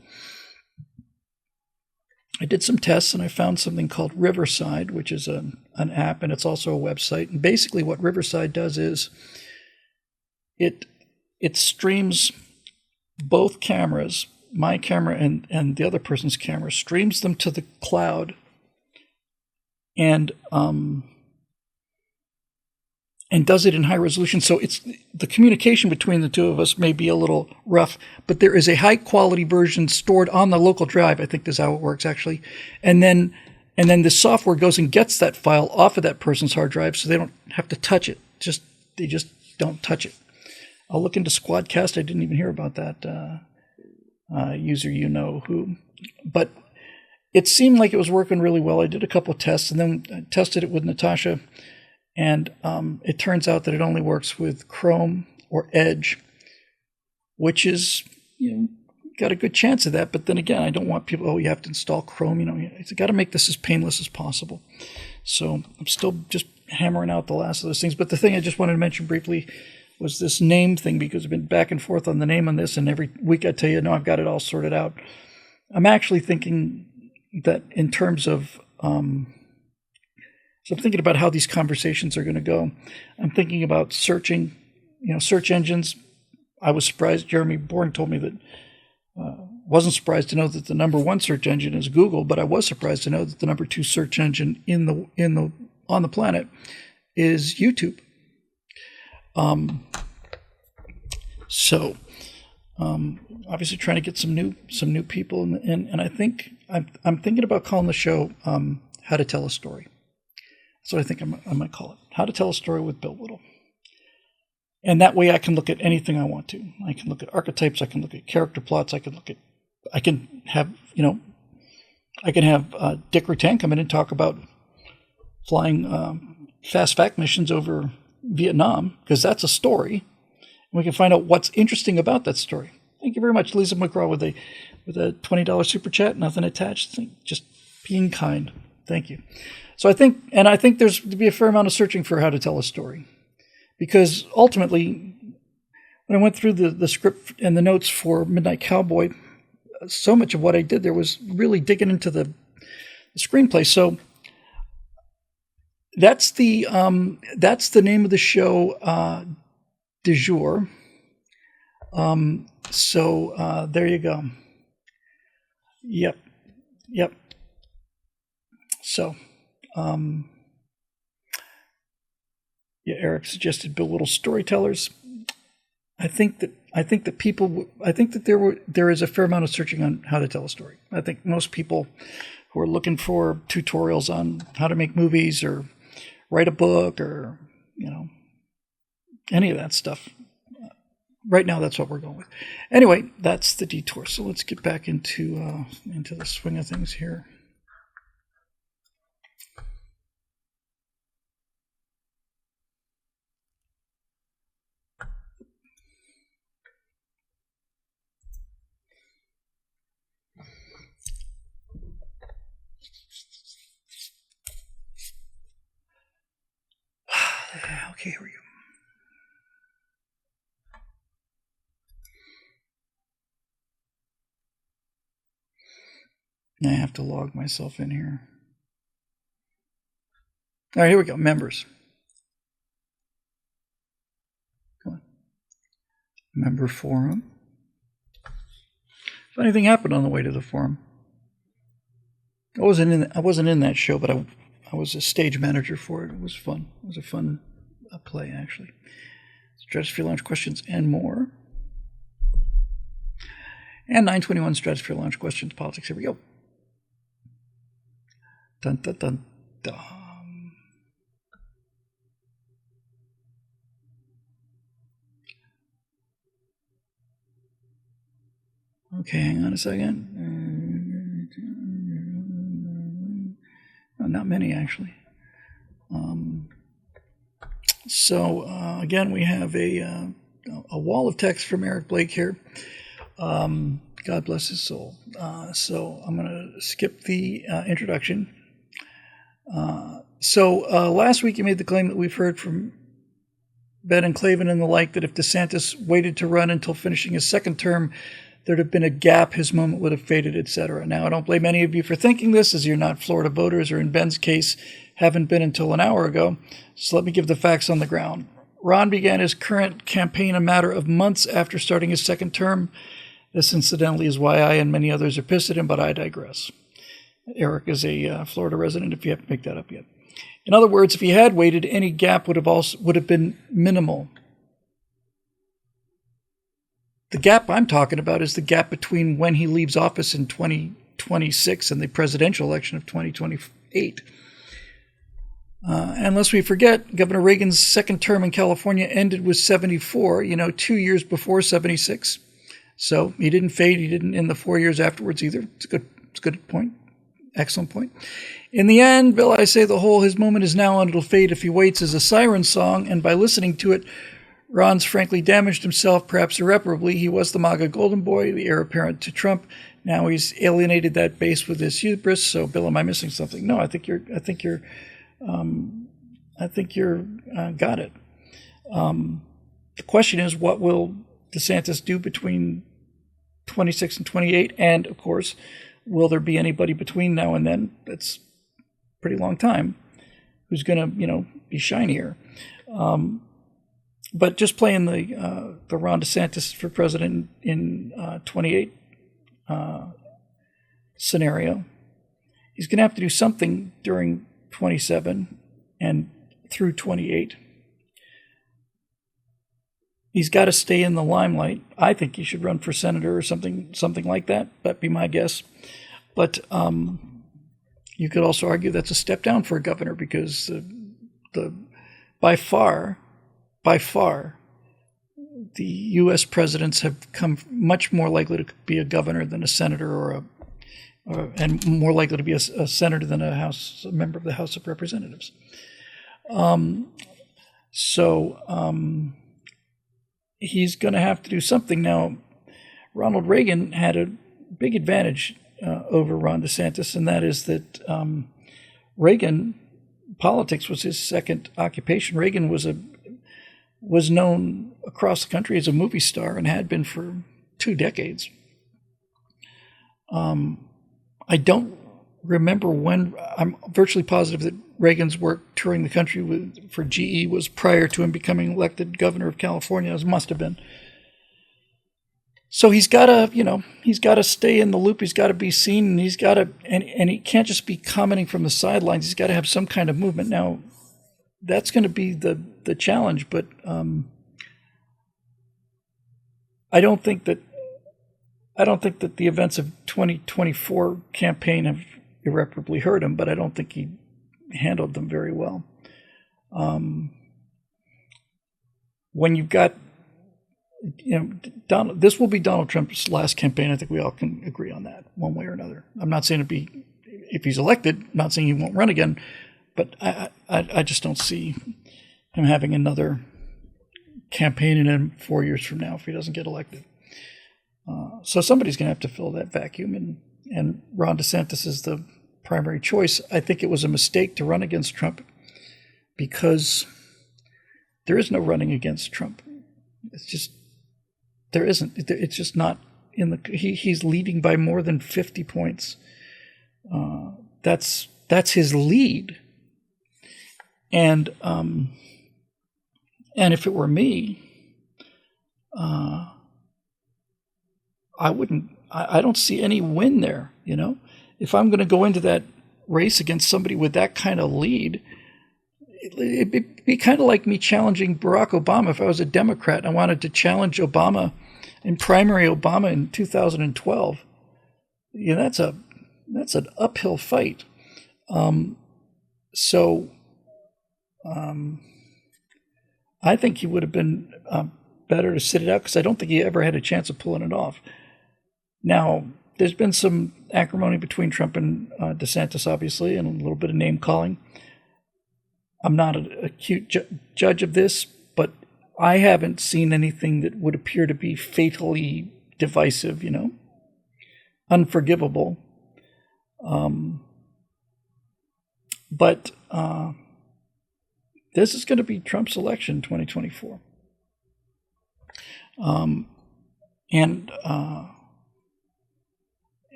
I did some tests, and I found something called Riverside, which is an app, and it's also a website. And basically what Riverside does is it streams both cameras, my camera and the other person's camera, streams them to the cloud, and does it in high resolution. So it's the communication between the two of us may be a little rough, but there is a high quality version stored on the local drive. I think that's how it works actually. And then the software goes and gets that file off of that person's hard drive, so they don't have to touch it. They just don't touch it. I'll look into Squadcast. I didn't even hear about that user who. But it seemed like it was working really well. I did a couple of tests, and then I tested it with Natasha, and it turns out that it only works with Chrome or Edge, which is got a good chance of that. But then again, I don't want people, you have to install Chrome. It's got to make this as painless as possible. So I'm still just hammering out the last of those things. But the thing I just wanted to mention briefly was this name thing, because I've been back and forth on the name on this, and every week I tell you, no, I've got it all sorted out. I'm actually thinking that in terms of, so I'm thinking about how these conversations are going to go. I'm thinking about searching, search engines. I was surprised. Jeremy Bourne told me that, wasn't surprised to know that the number one search engine is Google, but I was surprised to know that the number two search engine on the planet is YouTube. Obviously trying to get some new people, and I think I'm thinking about calling the show "How to Tell a Story." That's what I think I might call it. "How to Tell a Story with Bill Whittle." And that way I can look at anything I want to. I can look at archetypes. I can look at character plots. I can have Dick Rutan come in and talk about flying fast fact missions over Vietnam, because that's a story. And we can find out what's interesting about that story. Thank you very much, Lisa McGraw, with a $20 super chat, nothing attached. Just being kind. Thank you. So I think there's to be a fair amount of searching for how to tell a story. Because ultimately, when I went through the script and the notes for Midnight Cowboy, so much of what I did there was really digging into the screenplay. So that's the name of the show, du jour. So there you go. Yep. So. Eric suggested Bill Whittle storytellers. I think that there is a fair amount of searching on how to tell a story. I think most people who are looking for tutorials on how to make movies or write a book or any of that stuff, right now that's what we're going with. Anyway, that's the detour. So let's get back into the swing of things here. Okay, here we go. I have to log myself in here. All right, here we go. Members. Come on. Member forum. Funny thing happened on the way to the forum. I wasn't in that show, but I was a stage manager for it. It was fun. It was a fun play, actually. Stratosphere Launch questions and more. And 921 Stratosphere Launch questions, politics. Here we go. Dun, dun, dun, dun. Okay, hang on a second. Not many, actually. Again, we have a wall of text from Eric Blake here. God bless his soul. So I'm going to skip the introduction. Last week you made the claim that we've heard from Ben and Clavin and the like that if DeSantis waited to run until finishing his second term, there'd have been a gap, his moment would have faded, etc. Now, I don't blame any of you for thinking this, as you're not Florida voters, or in Ben's case, haven't been until an hour ago. So let me give the facts on the ground. Ron began his current campaign a matter of months after starting his second term. This, incidentally, is why I and many others are pissed at him, but I digress. Eric is a Florida resident, if you haven't picked that up yet. In other words, if he had waited, any gap would have been minimal. The gap I'm talking about is the gap between when he leaves office in 2026 and the presidential election of 2028. Unless we forget, Governor Reagan's second term in California ended with 74, 2 years before 76. So he didn't fade. He didn't in the 4 years afterwards either. It's a good point. Excellent point. In the end, Bill, I say his moment is now and it'll fade if he waits as a siren song, and by listening to it, Ron's frankly damaged himself, perhaps irreparably. He was the MAGA golden boy, the heir apparent to Trump. Now he's alienated that base with his hubris. So, Bill, am I missing something? No, I think you're got it. The question is, what will DeSantis do between 26 and 28? And of course, will there be anybody between now and then? That's a pretty long time. Who's going to, be shinier? But just playing the Ron DeSantis for president in 28 scenario, he's going to have to do something during 27 and through 28. He's got to stay in the limelight. I think he should run for senator or something like that. That'd be my guess. But you could also argue that's a step down for a governor, because by far, the U.S. presidents have come much more likely to be a governor than a senator, and more likely to be a senator than a member of the House of Representatives. He's going to have to do something. Now, Ronald Reagan had a big advantage over Ron DeSantis, and that is that Reagan, politics was his second occupation. Reagan was known across the country as a movie star and had been for 2 decades. I don't remember when. I'm virtually positive that Reagan's work touring the country for GE was prior to him becoming elected governor of California. It must have been. So he's got to stay in the loop. He's got to be seen, and and he can't just be commenting from the sidelines. He's got to have some kind of movement. Now, that's going to be the challenge, but I don't think that the events of 2024 campaign have irreparably hurt him, but I don't think he handled them very well. When you've got, this will be Donald Trump's last campaign. I think we all can agree on that, one way or another. I'm not saying if he's elected, I'm not saying he won't run again, but I just don't see him having another campaign in him 4 years from now if he doesn't get elected. So somebody's going to have to fill that vacuum, and Ron DeSantis is the primary choice. I think it was a mistake to run against Trump, because there is no running against Trump. It's just, there isn't. It's just not in the. He's leading by more than 50 points. That's his lead. And if it were me, I wouldn't. I don't see any win there. If I'm going to go into that race against somebody with that kind of lead, it'd be kind of like me challenging Barack Obama. If I was a Democrat and I wanted to challenge Obama and primary Obama in 2012, that's an uphill fight. I think he would have been better to sit it out, because I don't think he ever had a chance of pulling it off. Now, there's been some acrimony between Trump and DeSantis, obviously, and a little bit of name calling. I'm not an acute judge of this, but I haven't seen anything that would appear to be fatally divisive, unforgivable. But this is going to be Trump's election in 2024.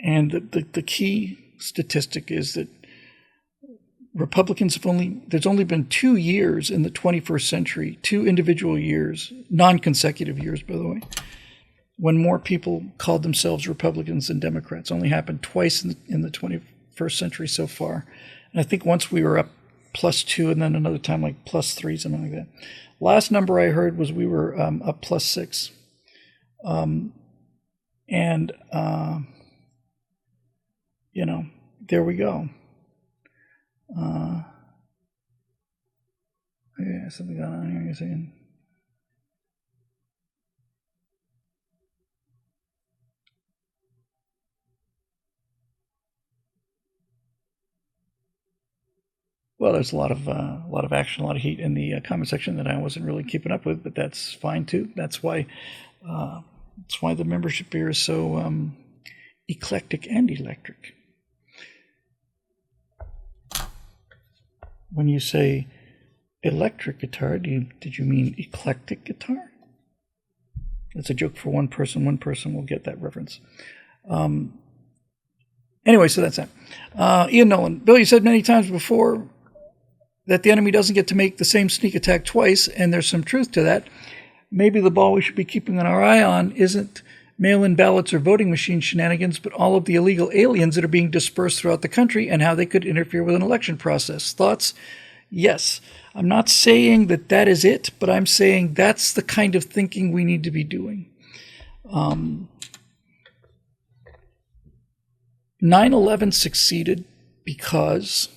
And the key statistic is that Republicans there's only been 2 years in the 21st century, 2 individual years, non-consecutive years, by the way, when more people called themselves Republicans than Democrats. Only happened twice in the 21st century so far. And I think once we were up +2, and then another time like +3, something like that. Last number I heard was we were up +6. There we go. Yeah, something going on here. You're saying. Well, well, there's a lot of action, a lot of heat in the comment section that I wasn't really keeping up with, but that's fine too. That's why the membership here is so eclectic and electric. When you say electric guitar, did you mean eclectic guitar? That's a joke for one person. One person will get that reference. Anyway, so that's that. Ian Nolan. Bill, you said many times before that the enemy doesn't get to make the same sneak attack twice, and there's some truth to that. Maybe the ball we should be keeping our eye on isn't mail-in ballots or voting machine shenanigans, but all of the illegal aliens that are being dispersed throughout the country and how they could interfere with an election process. Thoughts? Yes. I'm not saying that that is it, but I'm saying that's the kind of thinking we need to be doing. 9/11 succeeded because,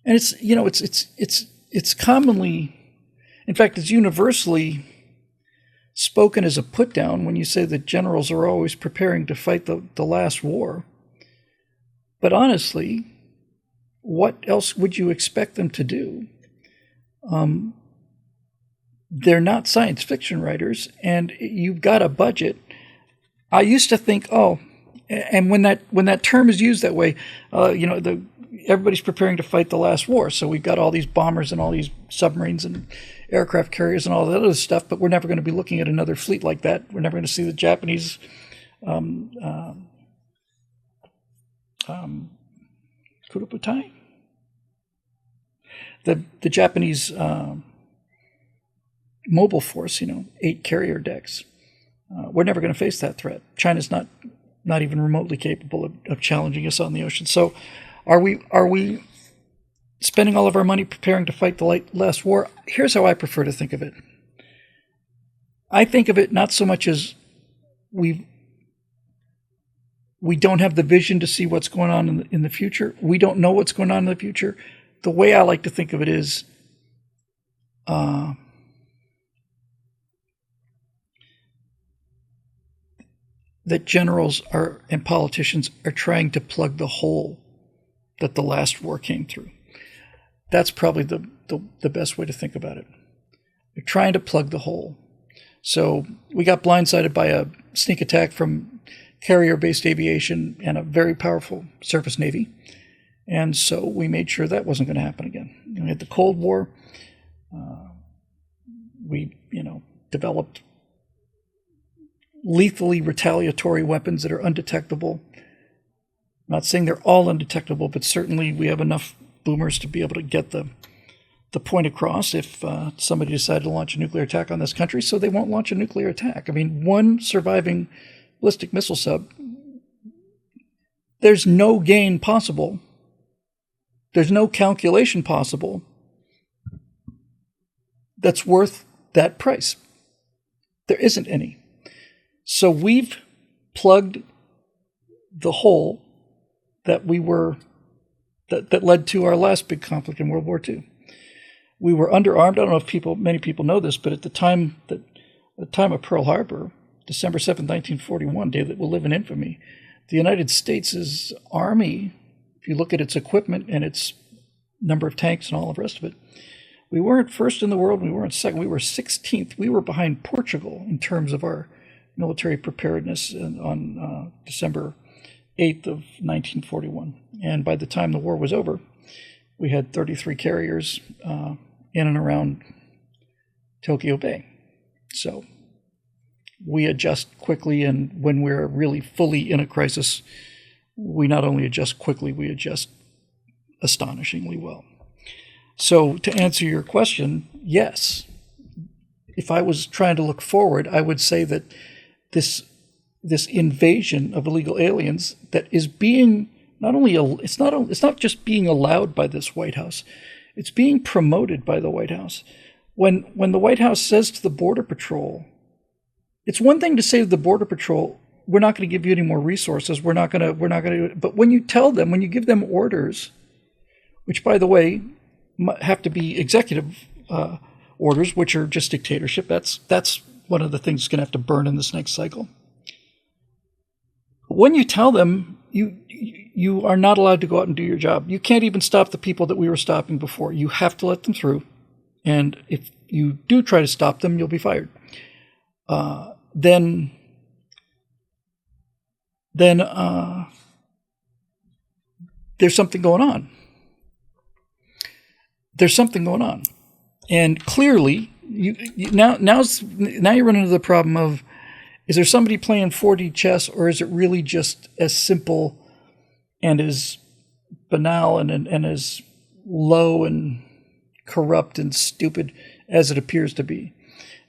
and it's commonly, in fact, it's universally spoken as a put down when you say that generals are always preparing to fight the last war. But honestly, what else would you expect them to do? They're not science fiction writers, and you've got a budget. I used to think, and when that term is used that way, everybody's preparing to fight the last war. So we've got all these bombers and all these submarines and aircraft carriers and all that other stuff, but we're never going to be looking at another fleet like that. We're never going to see the Japanese Kurobutai? The Japanese mobile force, 8 carrier decks. We're never going to face that threat. China's not even remotely capable of challenging us on the ocean. So are we spending all of our money preparing to fight the last war? Here's how I prefer to think of it. I think of it not so much as we don't have the vision to see what's going on in the future. We don't know what's going on in the future. The way I like to think of it is that generals and politicians are trying to plug the hole that the last war came through. That's probably the best way to think about it. They're trying to plug the hole. So we got blindsided by a sneak attack from carrier-based aviation and a very powerful surface navy. And so we made sure that wasn't going to happen again. We had the Cold War. We developed lethally retaliatory weapons that are undetectable. I'm not saying they're all undetectable, but certainly we have enough boomers to be able to get the point across if somebody decided to launch a nuclear attack on this country, so they won't launch a nuclear attack. I mean, one surviving ballistic missile sub, there's no gain possible. There's no calculation possible that's worth that price. There isn't any. So we've plugged the hole that that led to our last big conflict in World War II. We were underarmed. I don't know if many people know this, but at the time of Pearl Harbor, December 7th, 1941, day that will live in infamy, the United States' Army, if you look at its equipment and its number of tanks and all the rest of it, we weren't first in the world, we weren't second, we were 16th. We were behind Portugal in terms of our military preparedness on December 8th of 1941. And by the time the war was over, we had 33 carriers in and around Tokyo Bay. So we adjust quickly, and when we're really fully in a crisis, we not only adjust quickly, we adjust astonishingly well. So to answer your question, yes. If I was trying to look forward, I would say that this invasion of illegal aliens that is being it's not just being allowed by this White House, it's being promoted by the White House. When the White House says to the Border Patrol, it's one thing to say to the Border Patrol, we're not going to give you any more resources, we're not going to, but when you give them orders, which by the way have to be executive orders, which are just dictatorship, that's one of the things that's going to have to burn in this next cycle. When you tell them, you are not allowed to go out and do your job. You can't even stop the people that we were stopping before. You have to let them through. And if you do try to stop them, you'll be fired. Then there's something going on. There's something going on. And clearly, now you run into the problem of, is there somebody playing 4D chess, or is it really just as simple and as banal and as low and corrupt and stupid as it appears to be?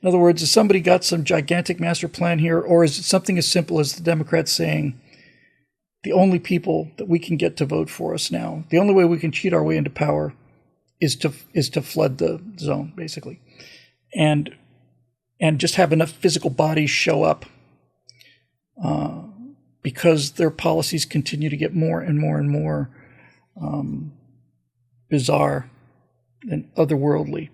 In other words, has somebody got some gigantic master plan here, or is it something as simple as the Democrats saying, the only people that we can get to vote for us now, the only way we can cheat our way into power is to flood the zone, basically, and just have enough physical bodies show up because their policies continue to get more and more and more bizarre and otherworldly.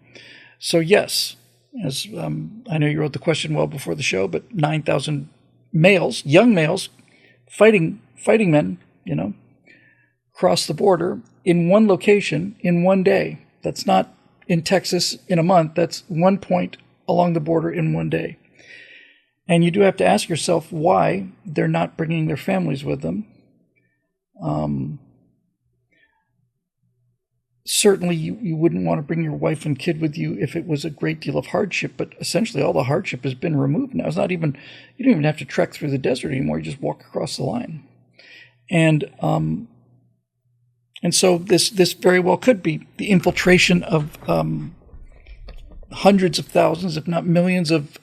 So yes, as I know you wrote the question well before the show, but 9,000 males, young males, fighting men, cross the border in one location in one day. That's not in Texas in a month. That's one point along the border in one day. And you do have to ask yourself why they're not bringing their families with them. Certainly you wouldn't want to bring your wife and kid with you if it was a great deal of hardship, but essentially all the hardship has been removed now. You don't even have to trek through the desert anymore. You just walk across the line. And so this very well could be the infiltration of hundreds of thousands, if not millions, of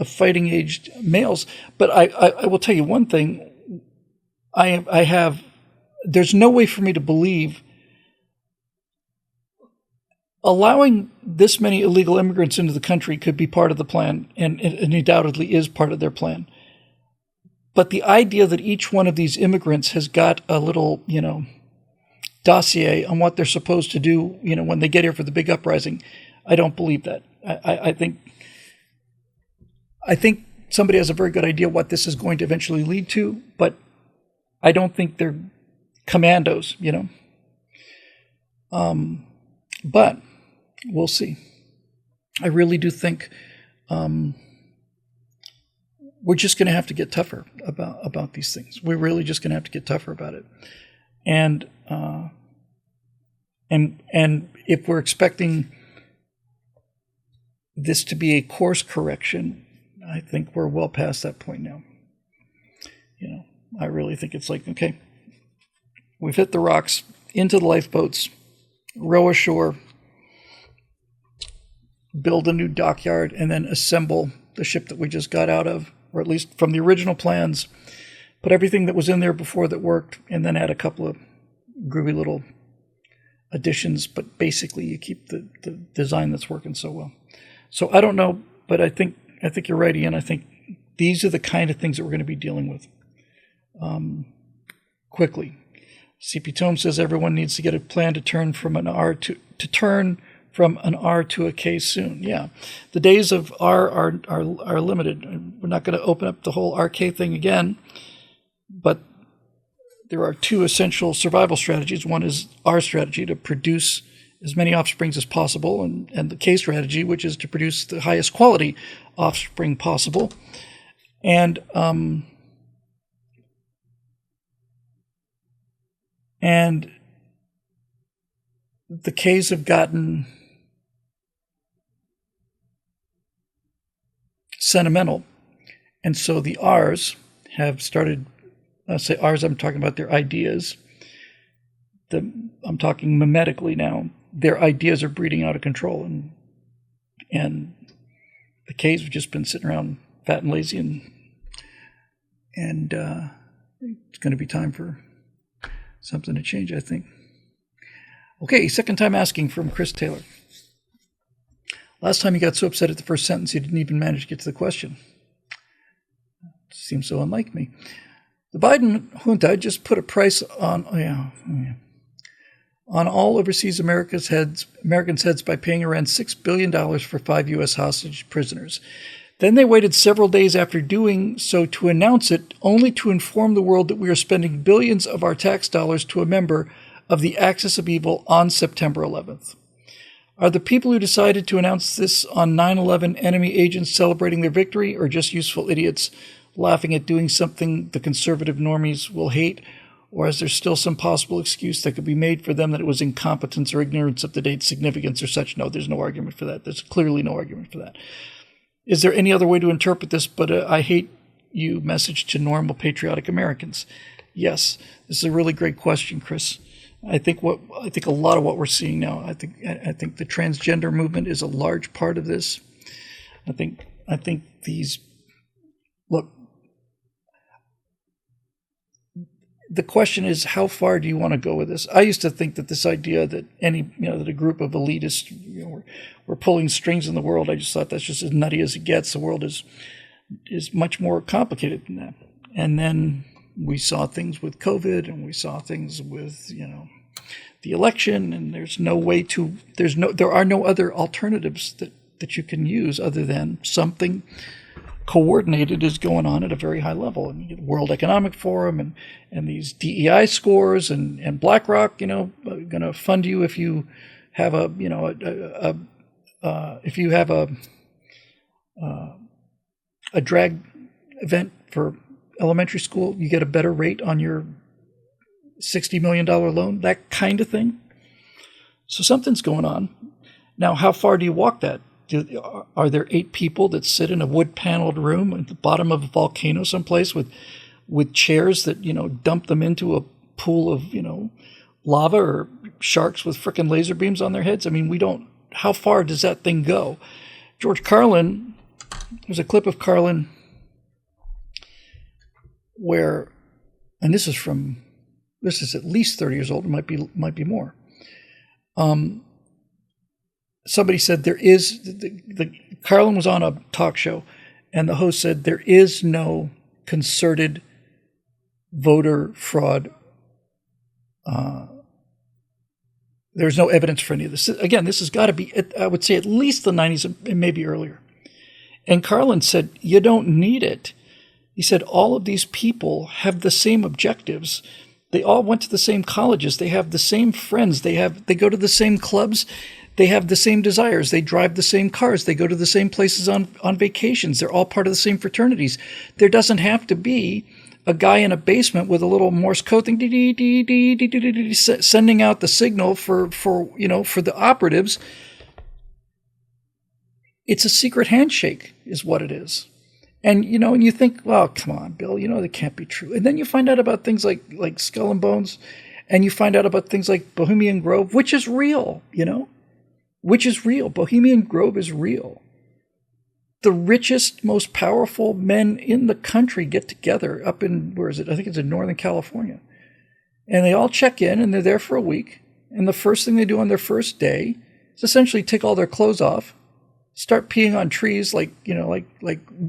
fighting-aged males. But I will tell you one thing. There's no way for me to believe allowing this many illegal immigrants into the country could be part of the plan, and undoubtedly is part of their plan. But the idea that each one of these immigrants has got a little, dossier on what they're supposed to do, when they get here for the big uprising, I don't believe that. I think somebody has a very good idea what this is going to eventually lead to, but I don't think they're commandos, But we'll see. I really do think we're just going to have to get tougher about these things. We're really just going to have to get tougher about it. And if we're expecting this to be a course correction, I think we're well past that point now. I really think it's like, okay, we've hit the rocks, into the lifeboats, row ashore, build a new dockyard, and then assemble the ship that we just got out of, or at least from the original plans, put everything that was in there before that worked, and then add a couple of groovy little additions, but basically you keep the design that's working so well. So I don't know, but I think you're right, Ian. I think these are the kind of things that we're going to be dealing with quickly. CP Tome says everyone needs to get a plan to turn from an R to a K soon. Yeah, the days of R are limited. We're not going to open up the whole RK thing again, but there are two essential survival strategies. One is our strategy to produce as many offsprings as possible, and the K strategy, which is to produce the highest quality offspring possible. And the Ks have gotten sentimental, and so the Rs have started. I say Rs, I'm talking about their ideas. I'm talking mimetically now. Their ideas are breeding out of control, and the Ks have just been sitting around fat and lazy, and it's going to be time for something to change, I think. Okay, second time asking from Chris Taylor. Last time he got so upset at the first sentence he didn't even manage to get to the question. Seems so unlike me. The Biden junta just put a price on all overseas Americans' heads by paying around $6 billion for 5 U.S. hostage prisoners. Then they waited several days after doing so to announce it, only to inform the world that we are spending billions of our tax dollars to a member of the axis of evil on September 11th. Are the people who decided to announce this on 9/11 enemy agents celebrating their victory, or just useful idiots laughing at doing something the conservative normies will hate? Or is there still some possible excuse that could be made for them that it was incompetence or ignorance of the date's significance or such? No, there's no argument for that. There's clearly no argument for that. Is there any other way to interpret this but I hate you message to normal patriotic Americans? Yes, this is a really great question, Chris. I think a lot of what we're seeing now, I think the transgender movement is a large part of this. I think these, look, the question is, how far do you want to go with this? I used to think that this idea that that a group of elitists, were pulling strings in the world, I just thought that's just as nutty as it gets. The world is much more complicated than that. And then we saw things with COVID, and we saw things with, the election, and there are no other alternatives that you can use other than something coordinated is going on at a very high level. And you get the World Economic Forum and these DEI scores and BlackRock, going to fund you if you have a drag event for elementary school, you get a better rate on your $60 million loan, that kind of thing. So something's going on. Now, how far do you walk that? Are there 8 people that sit in a wood-paneled room at the bottom of a volcano someplace with chairs that, dump them into a pool of, lava, or sharks with frickin' laser beams on their heads? I mean, how far does that thing go? George Carlin, there's a clip of Carlin where, and this is at least 30 years old, it might be more. Somebody said Carlin was on a talk show, and the host said there is no concerted voter fraud. There's no evidence for any of this. Again, this has got to be, I would say, at least the 90s and maybe earlier. And Carlin said, you don't need it. He said, all of these people have the same objectives. They all went to the same colleges. They have the same friends. They go to the same clubs. They have the same desires. They drive the same cars. They go to the same places on vacations. They're all part of the same fraternities. There doesn't have to be a guy in a basement with a little Morse code thing, sending out the signal for the operatives. It's a secret handshake is what it is. And, and you think, well, come on, Bill, that can't be true. And then you find out about things like Skull and Bones, and you find out about things like Bohemian Grove, which is real, which is real. Bohemian Grove is real. The richest, most powerful men in the country get together up in, where is it? I think it's in Northern California. And they all check in, and they're there for a week. And the first thing they do on their first day is essentially take all their clothes off, start peeing on trees like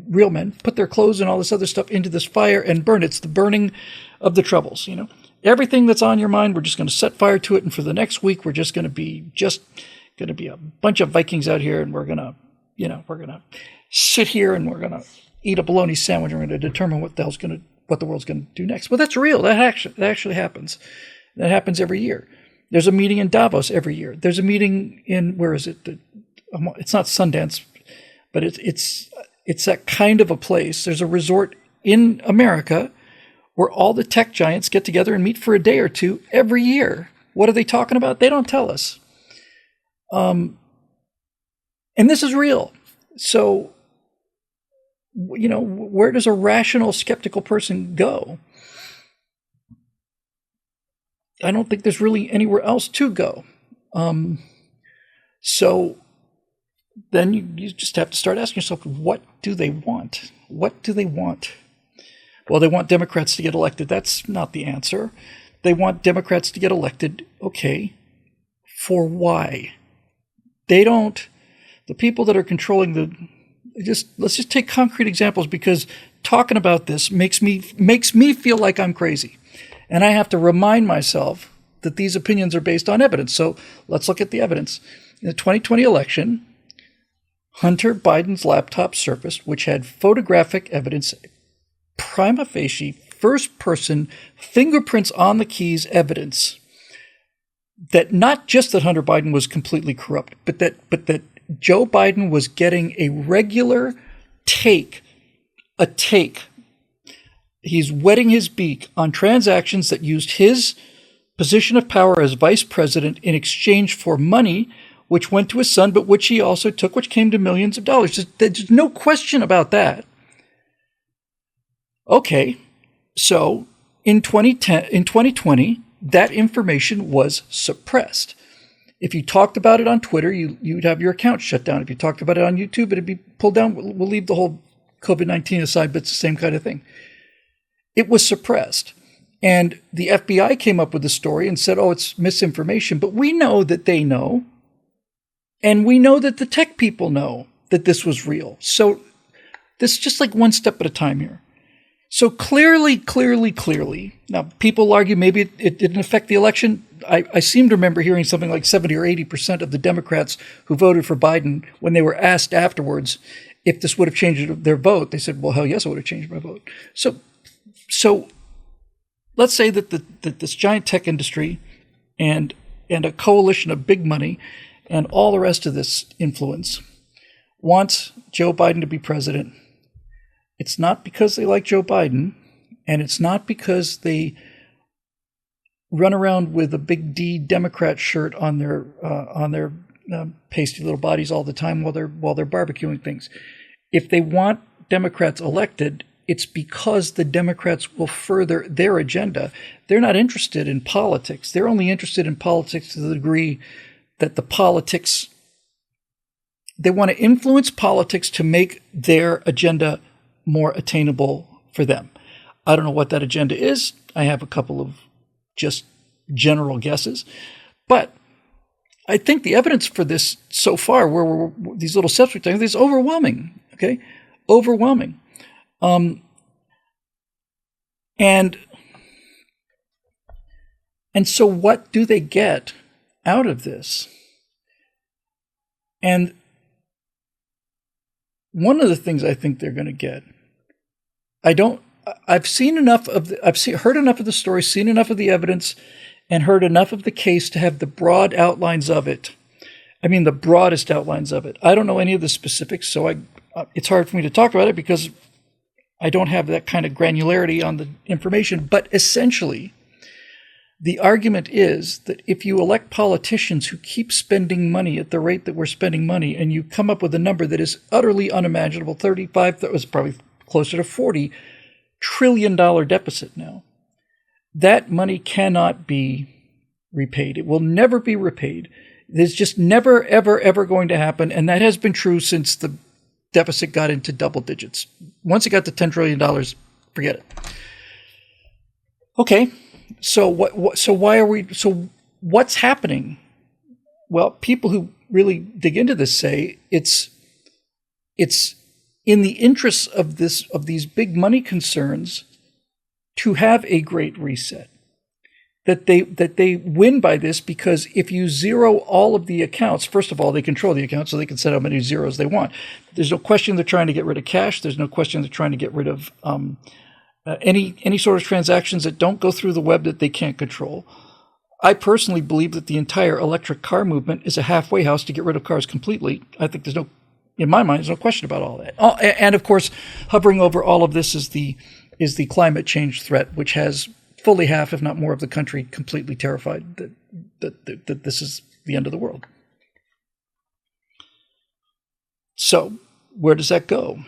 real men, put their clothes and all this other stuff into this fire and burn it. It's the burning of the troubles, Everything that's on your mind, we're just going to set fire to it. And for the next week, we're just going to be a bunch of Vikings out here, and we're going to sit here and we're going to eat a bologna sandwich. And we're going to determine what the world's going to do next. Well, that's real. That actually happens. That happens every year. There's a meeting in Davos every year. There's a meeting in, where is it? It's not Sundance, but it's that kind of a place. There's a resort in America where all the tech giants get together and meet for a day or two every year. What are they talking about? They don't tell us. And this is real. So, where does a rational, skeptical person go? I don't think there's really anywhere else to go. So then you just have to start asking yourself, what do they want? What do they want? Well, they want Democrats to get elected. That's not the answer. They want Democrats to get elected. Okay. For why? The people that are controlling let's just take concrete examples, because talking about this makes me feel like I'm crazy. And I have to remind myself that these opinions are based on evidence. So let's look at the evidence. In the 2020 election, Hunter Biden's laptop surfaced, which had photographic evidence, prima facie, first-person, fingerprints on the keys evidence that not just that Hunter Biden was completely corrupt, but that Joe Biden was getting a regular take. He's wetting his beak on transactions that used his position of power as vice president in exchange for money, which went to his son, but which he also took, which came to millions of dollars. There's no question about that. Okay, so in 2020, that information was suppressed. If you talked about it on Twitter, you'd have your account shut down. If you talked about it on YouTube, it'd be pulled down. We'll leave the whole COVID-19 aside, but it's the same kind of thing. It was suppressed. And the FBI came up with the story and said, oh, it's misinformation. But we know that they know. And we know that the tech people know that this was real. So this is just like one step at a time here. So clearly, now people argue maybe it didn't affect the election. I seem to remember hearing something like 70 or 80% of the Democrats who voted for Biden, when they were asked afterwards if this would have changed their vote, they said, well, hell yes, it would have changed my vote. So let's say that this giant tech industry and a coalition of big money and all the rest of this influence wants Joe Biden to be president. It's not because they like Joe Biden, and it's not because they run around with a big D Democrat shirt on their pasty little bodies all the time while they're barbecuing things. If they want Democrats elected, it's because the Democrats will further their agenda. They're not interested in politics. They're only interested in politics to the degree that they want to influence politics to make their agenda more attainable for them. I don't know what that agenda is. I have a couple of just general guesses. But I think the evidence for this so far, where these little steps we're taking, is overwhelming. Okay? Overwhelming. And so what do they get out of this? And one of the things I think they're going to get, I've seen enough of heard enough of the story, seen enough of the evidence, and heard enough of the case to have the broad outlines of it. I mean, the broadest outlines of it. I don't know any of the specifics, so it's hard for me to talk about it because I don't have that kind of granularity on the information. But essentially, the argument is that if you elect politicians who keep spending money at the rate that we're spending money, and you come up with a number that is utterly unimaginable, 35, that was probably closer to $40 trillion deficit now, that money cannot be repaid. It will never be repaid. It's just never, ever, ever going to happen. And that has been true since the deficit got into double digits. Once it got to $10 trillion, forget it. Okay. So what's happening? Well, people who really dig into this say it's in the interests of these big money concerns to have a great reset. That they win by this because if you zero all of the accounts, first of all, they control the accounts, so they can set how many zeros they want. There's no question they're trying to get rid of cash. There's no question they're trying to get rid of any sort of transactions that don't go through the web that they can't control. I personally believe that the entire electric car movement is a halfway house to get rid of cars completely. I think in my mind, there's no question about all that. And of course, hovering over all of this is the climate change threat, which has fully half, if not more, of the country completely terrified that this is the end of the world. So where does that go?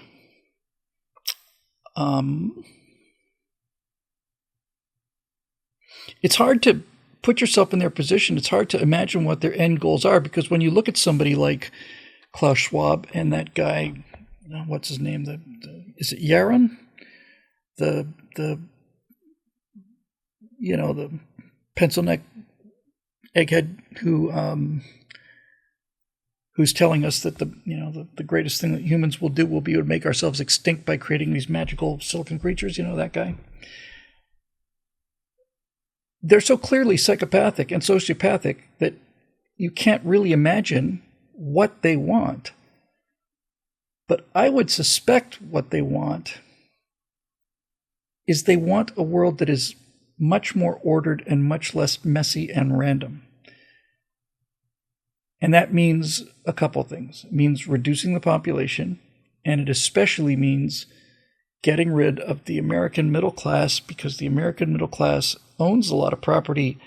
It's hard to put yourself in their position. It's hard to imagine what their end goals are, because when you look at somebody like Klaus Schwab and that guy, what's his name? Is it Yaron? The pencil neck egghead who's telling us that the greatest thing that humans will do will be to make ourselves extinct by creating these magical silicon creatures. That guy. They're so clearly psychopathic and sociopathic that you can't really imagine what they want. But I would suspect what they want is they want a world that is much more ordered and much less messy and random. And that means a couple things. It means reducing the population, and it especially means getting rid of the American middle class, because the American middle class owns a lot of property.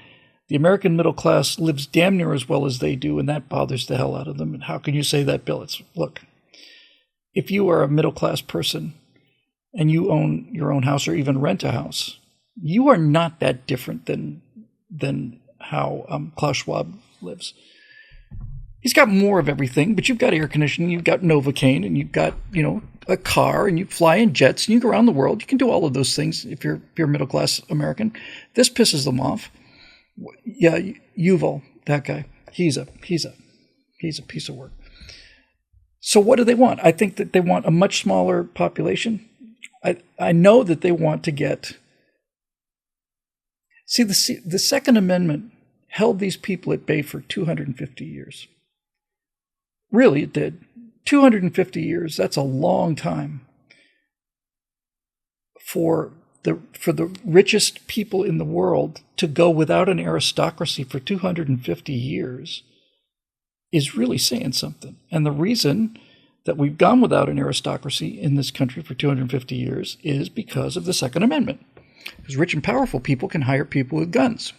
The American middle class lives damn near as well as they do, and that bothers the hell out of them. And how can you say that, Bill? Look, if you are a middle class person and you own your own house or even rent a house, you are not that different than how Klaus Schwab lives. He's got more of everything, but you've got air conditioning, you've got Novocaine, and you've got, a car, and you fly in jets, and you go around the world. You can do all of those things if you're a middle-class American. This pisses them off. Yeah, Yuval, that guy, he's a piece of work. So what do they want? I think that they want a much smaller population. I know that they want to get... See, the Second Amendment held these people at bay for 250 years. Really, it did. 250 years, that's a long time for the richest people in the world to go without an aristocracy for 250 years is really saying something. And the reason that we've gone without an aristocracy in this country for 250 years is because of the Second Amendment. Because rich and powerful people can hire people with guns.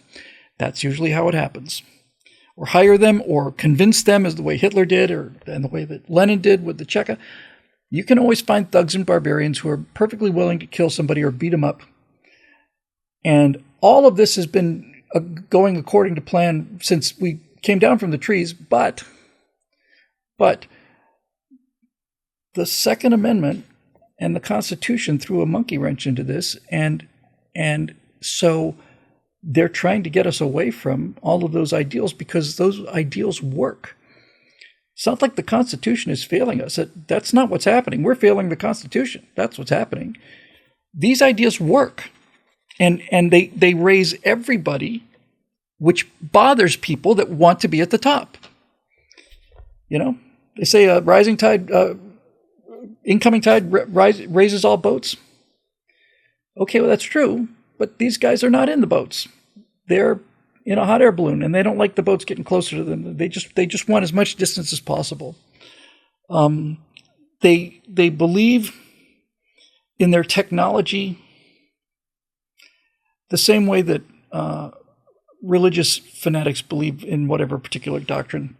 That's usually how it happens. Or hire them or convince them, as the way Hitler did, and the way that Lenin did with the Cheka. You can always find thugs and barbarians who are perfectly willing to kill somebody or beat them up. And all of this has been going according to plan since we came down from the trees, but the Second Amendment and the Constitution threw a monkey wrench into this, and so they're trying to get us away from all of those ideals because those ideals work. It's not like the Constitution is failing us. That's not what's happening. We're failing the Constitution. That's what's happening. These ideas work, and they raise everybody, which bothers people that want to be at the top. They say a rising tide, incoming tide raises all boats. Okay, well, that's true. But these guys are not in the boats. They're in a hot air balloon, and they don't like the boats getting closer to them. They just want as much distance as possible. They believe in their technology the same way that religious fanatics believe in whatever particular doctrine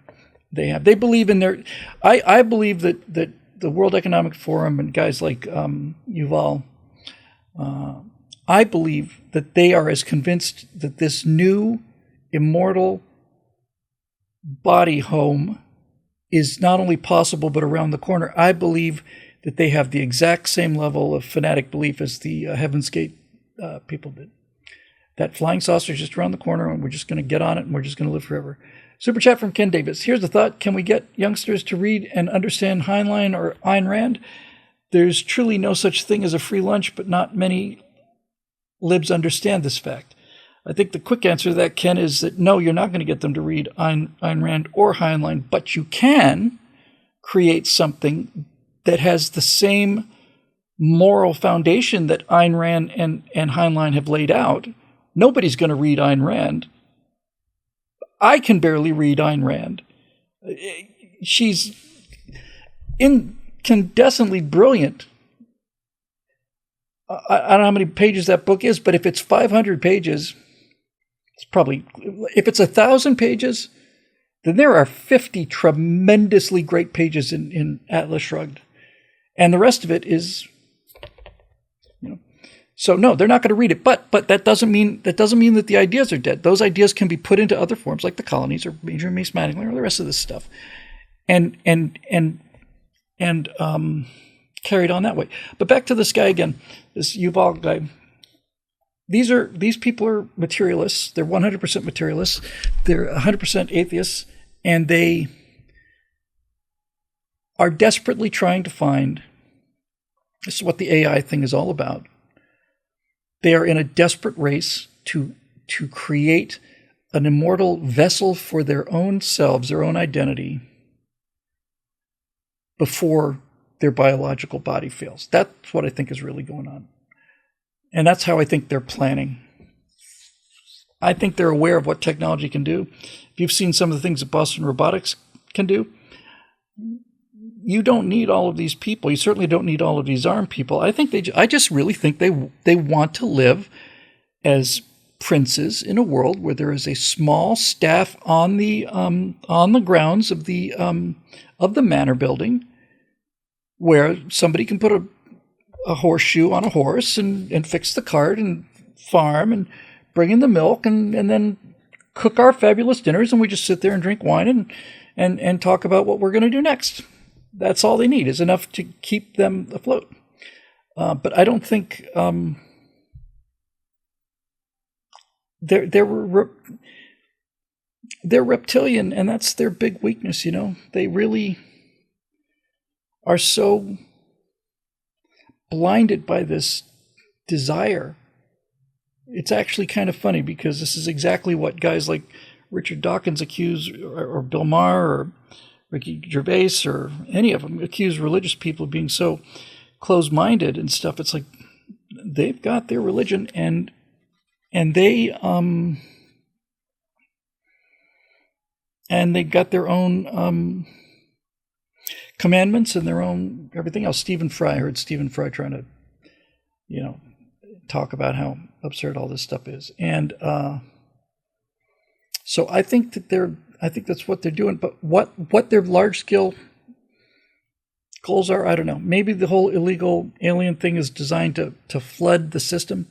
they have. They believe in their... I believe that the World Economic Forum and guys like Yuval... I believe that they are as convinced that this new immortal body home is not only possible but around the corner. I believe that they have the exact same level of fanatic belief as the Heaven's Gate people did. That flying saucer is just around the corner, and we're just going to get on it, and we're just going to live forever. Super chat from Ken Davis. Here's the thought. Can we get youngsters to read and understand Heinlein or Ayn Rand? There's truly no such thing as a free lunch, but not many libs understand this fact. I think the quick answer to that, Ken, is that no, you're not going to get them to read Ayn Rand or Heinlein, but you can create something that has the same moral foundation that Ayn Rand and Heinlein have laid out. Nobody's going to read Ayn Rand. I can barely read Ayn Rand. She's incandescently brilliant. I don't know how many pages that book is, but if it's 500 pages, it's probably, if it's 1,000 pages, then there are 50 tremendously great pages in Atlas Shrugged. And the rest of it is, so no, they're not going to read it. But that doesn't mean that the ideas are dead. Those ideas can be put into other forms, like the colonies or Benjamin Mace Mattingly or the rest of this stuff, and carried on that way. But back to this guy again, this Yuval guy. These people are materialists. They're 100% materialists. They're 100% atheists, and they are desperately trying to find. This is what the AI thing is all about. They are in a desperate race to create an immortal vessel for their own selves, their own identity, before their biological body fails. That's what I think is really going on. And that's how I think they're planning. I think they're aware of what technology can do. If you've seen some of the things that Boston Robotics can do, you don't need all of these people. You certainly don't need all of these armed people. I just really think they want to live as princes in a world where there is a small staff on the grounds of the manor building, where somebody can put a horseshoe on a horse and fix the cart and farm and bring in the milk and then cook our fabulous dinners, and we just sit there and drink wine and talk about what we're going to do next. That's all they need, is enough to keep them afloat. But I don't think they're reptilian, and that's their big weakness. They really are so blinded by this desire. It's actually kind of funny, because this is exactly what guys like Richard Dawkins accuse, or Bill Maher, or Ricky Gervais, or any of them accuse religious people of being so closed-minded and stuff. It's like they've got their religion, and they got their own commandments and their own everything else. I heard Stephen Fry trying to, talk about how absurd all this stuff is. And so I think that's what they're doing. But what their large-scale goals are, I don't know. Maybe the whole illegal alien thing is designed to flood the system,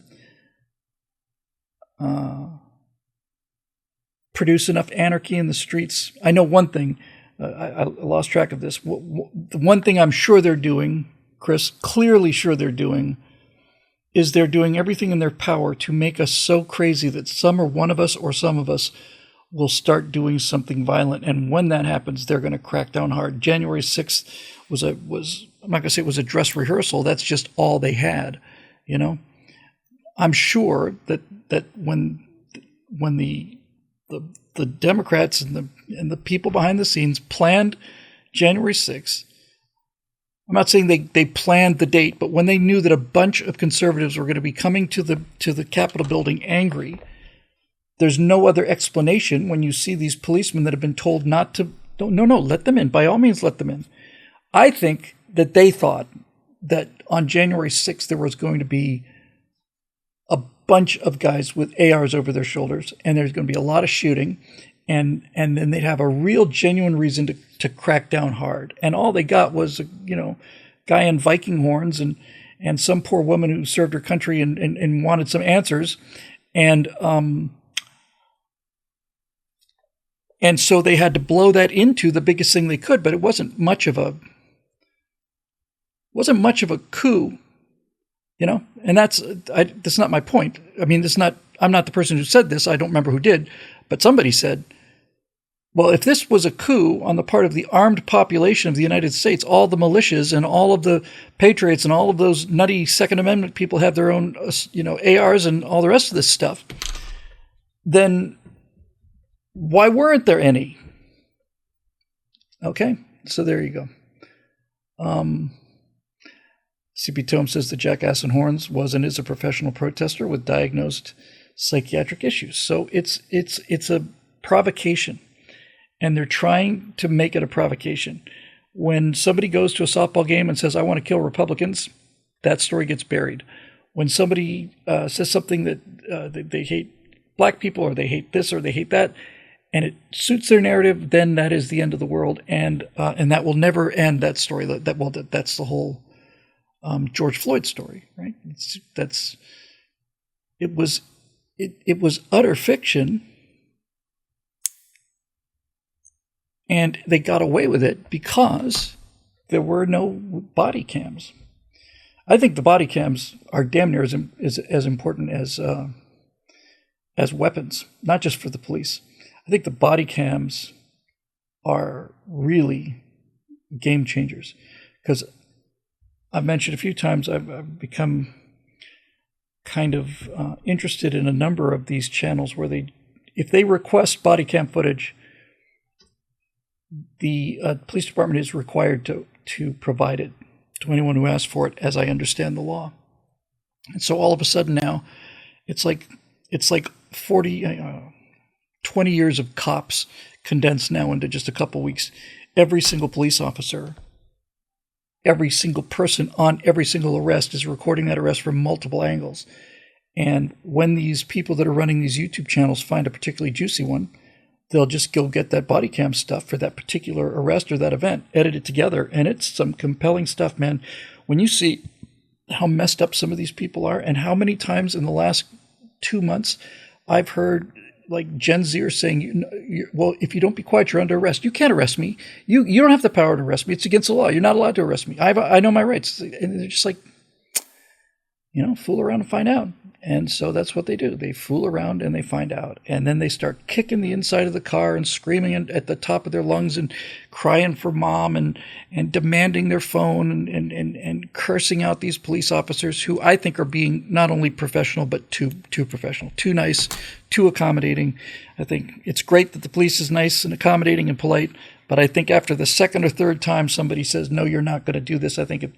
produce enough anarchy in the streets. I know one thing. I lost track of this. The one thing I'm sure they're doing, Chris, clearly sure they're doing, is they're doing everything in their power to make us so crazy that some or one of us or some of us will start doing something violent. And when that happens, they're going to crack down hard. January 6th was I'm not going to say it was a dress rehearsal. That's just all they had, I'm sure that when the Democrats and the people behind the scenes planned January 6th, I'm not saying they planned the date, but when they knew that a bunch of conservatives were going to be coming to the Capitol building angry, there's no other explanation when you see these policemen that have been told not to. No, let them in. By all means, let them in. I think that they thought that on January 6th there was going to be a bunch of guys with ARs over their shoulders, and there's going to be a lot of shooting, and then they'd have a real genuine reason to crack down hard. And all they got was a guy in Viking horns and some poor woman who served her country and wanted some answers, and so they had to blow that into the biggest thing they could. But it wasn't much of a coup. And that's not my point. I mean, I'm not the person who said this. I don't remember who did, but somebody said, well, if this was a coup on the part of the armed population of the United States, all the militias and all of the patriots and all of those nutty Second Amendment people have their own, ARs and all the rest of this stuff, then why weren't there any? Okay, so there you go. CP Tome says the Jackass and Horns was and is a professional protester with diagnosed psychiatric issues. So it's a provocation, and they're trying to make it a provocation. When somebody goes to a softball game and says, I want to kill Republicans, that story gets buried. When somebody says something that they hate black people, or they hate this or they hate that, and it suits their narrative, then that is the end of the world, and that will never end. That story. That's the whole George Floyd story, right? It was utter fiction, and they got away with it because there were no body cams. I think the body cams are damn near as important as weapons, not just for the police. I think the body cams are really game changers, because I've mentioned a few times I've become kind of interested in a number of these channels where if they request body cam footage, the police department is required to provide it. to anyone who asks for it, as I understand the law. And so all of a sudden now, it's like 20 years of cops condensed now into just a couple weeks. Every single police officer, every single person on every single arrest is recording that arrest from multiple angles. And when these people that are running these YouTube channels find a particularly juicy one, they'll just go get that body cam stuff for that particular arrest or that event, edit it together, and it's some compelling stuff, man. When you see how messed up some of these people are, and how many times in the last 2 months I've heard like Gen Zers saying, well, if you don't be quiet, you're under arrest. You can't arrest me. You don't have the power to arrest me. It's against the law. You're not allowed to arrest me. I know my rights. And they're just like, fool around and find out. And so that's what they do. They fool around and they find out. And then they start kicking the inside of the car and screaming at the top of their lungs and crying for mom and demanding their phone and cursing out these police officers who I think are being not only professional, but too professional, too nice, too accommodating. I think it's great that the police is nice and accommodating and polite, but I think after the second or third time somebody says, no, you're not going to do this, I think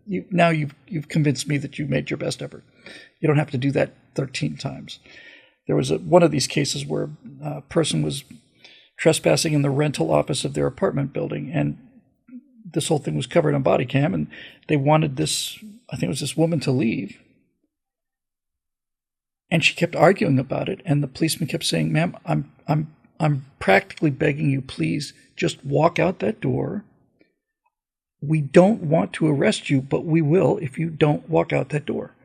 you've convinced me that you made your best effort. You don't have to do that 13 times. There was one of these cases where a person was trespassing in the rental office of their apartment building, and this whole thing was covered on body cam, and they wanted this, I think it was this woman, to leave. And she kept arguing about it, and the policeman kept saying, ma'am, I'm practically begging you, please just walk out that door. We don't want to arrest you, but we will if you don't walk out that door.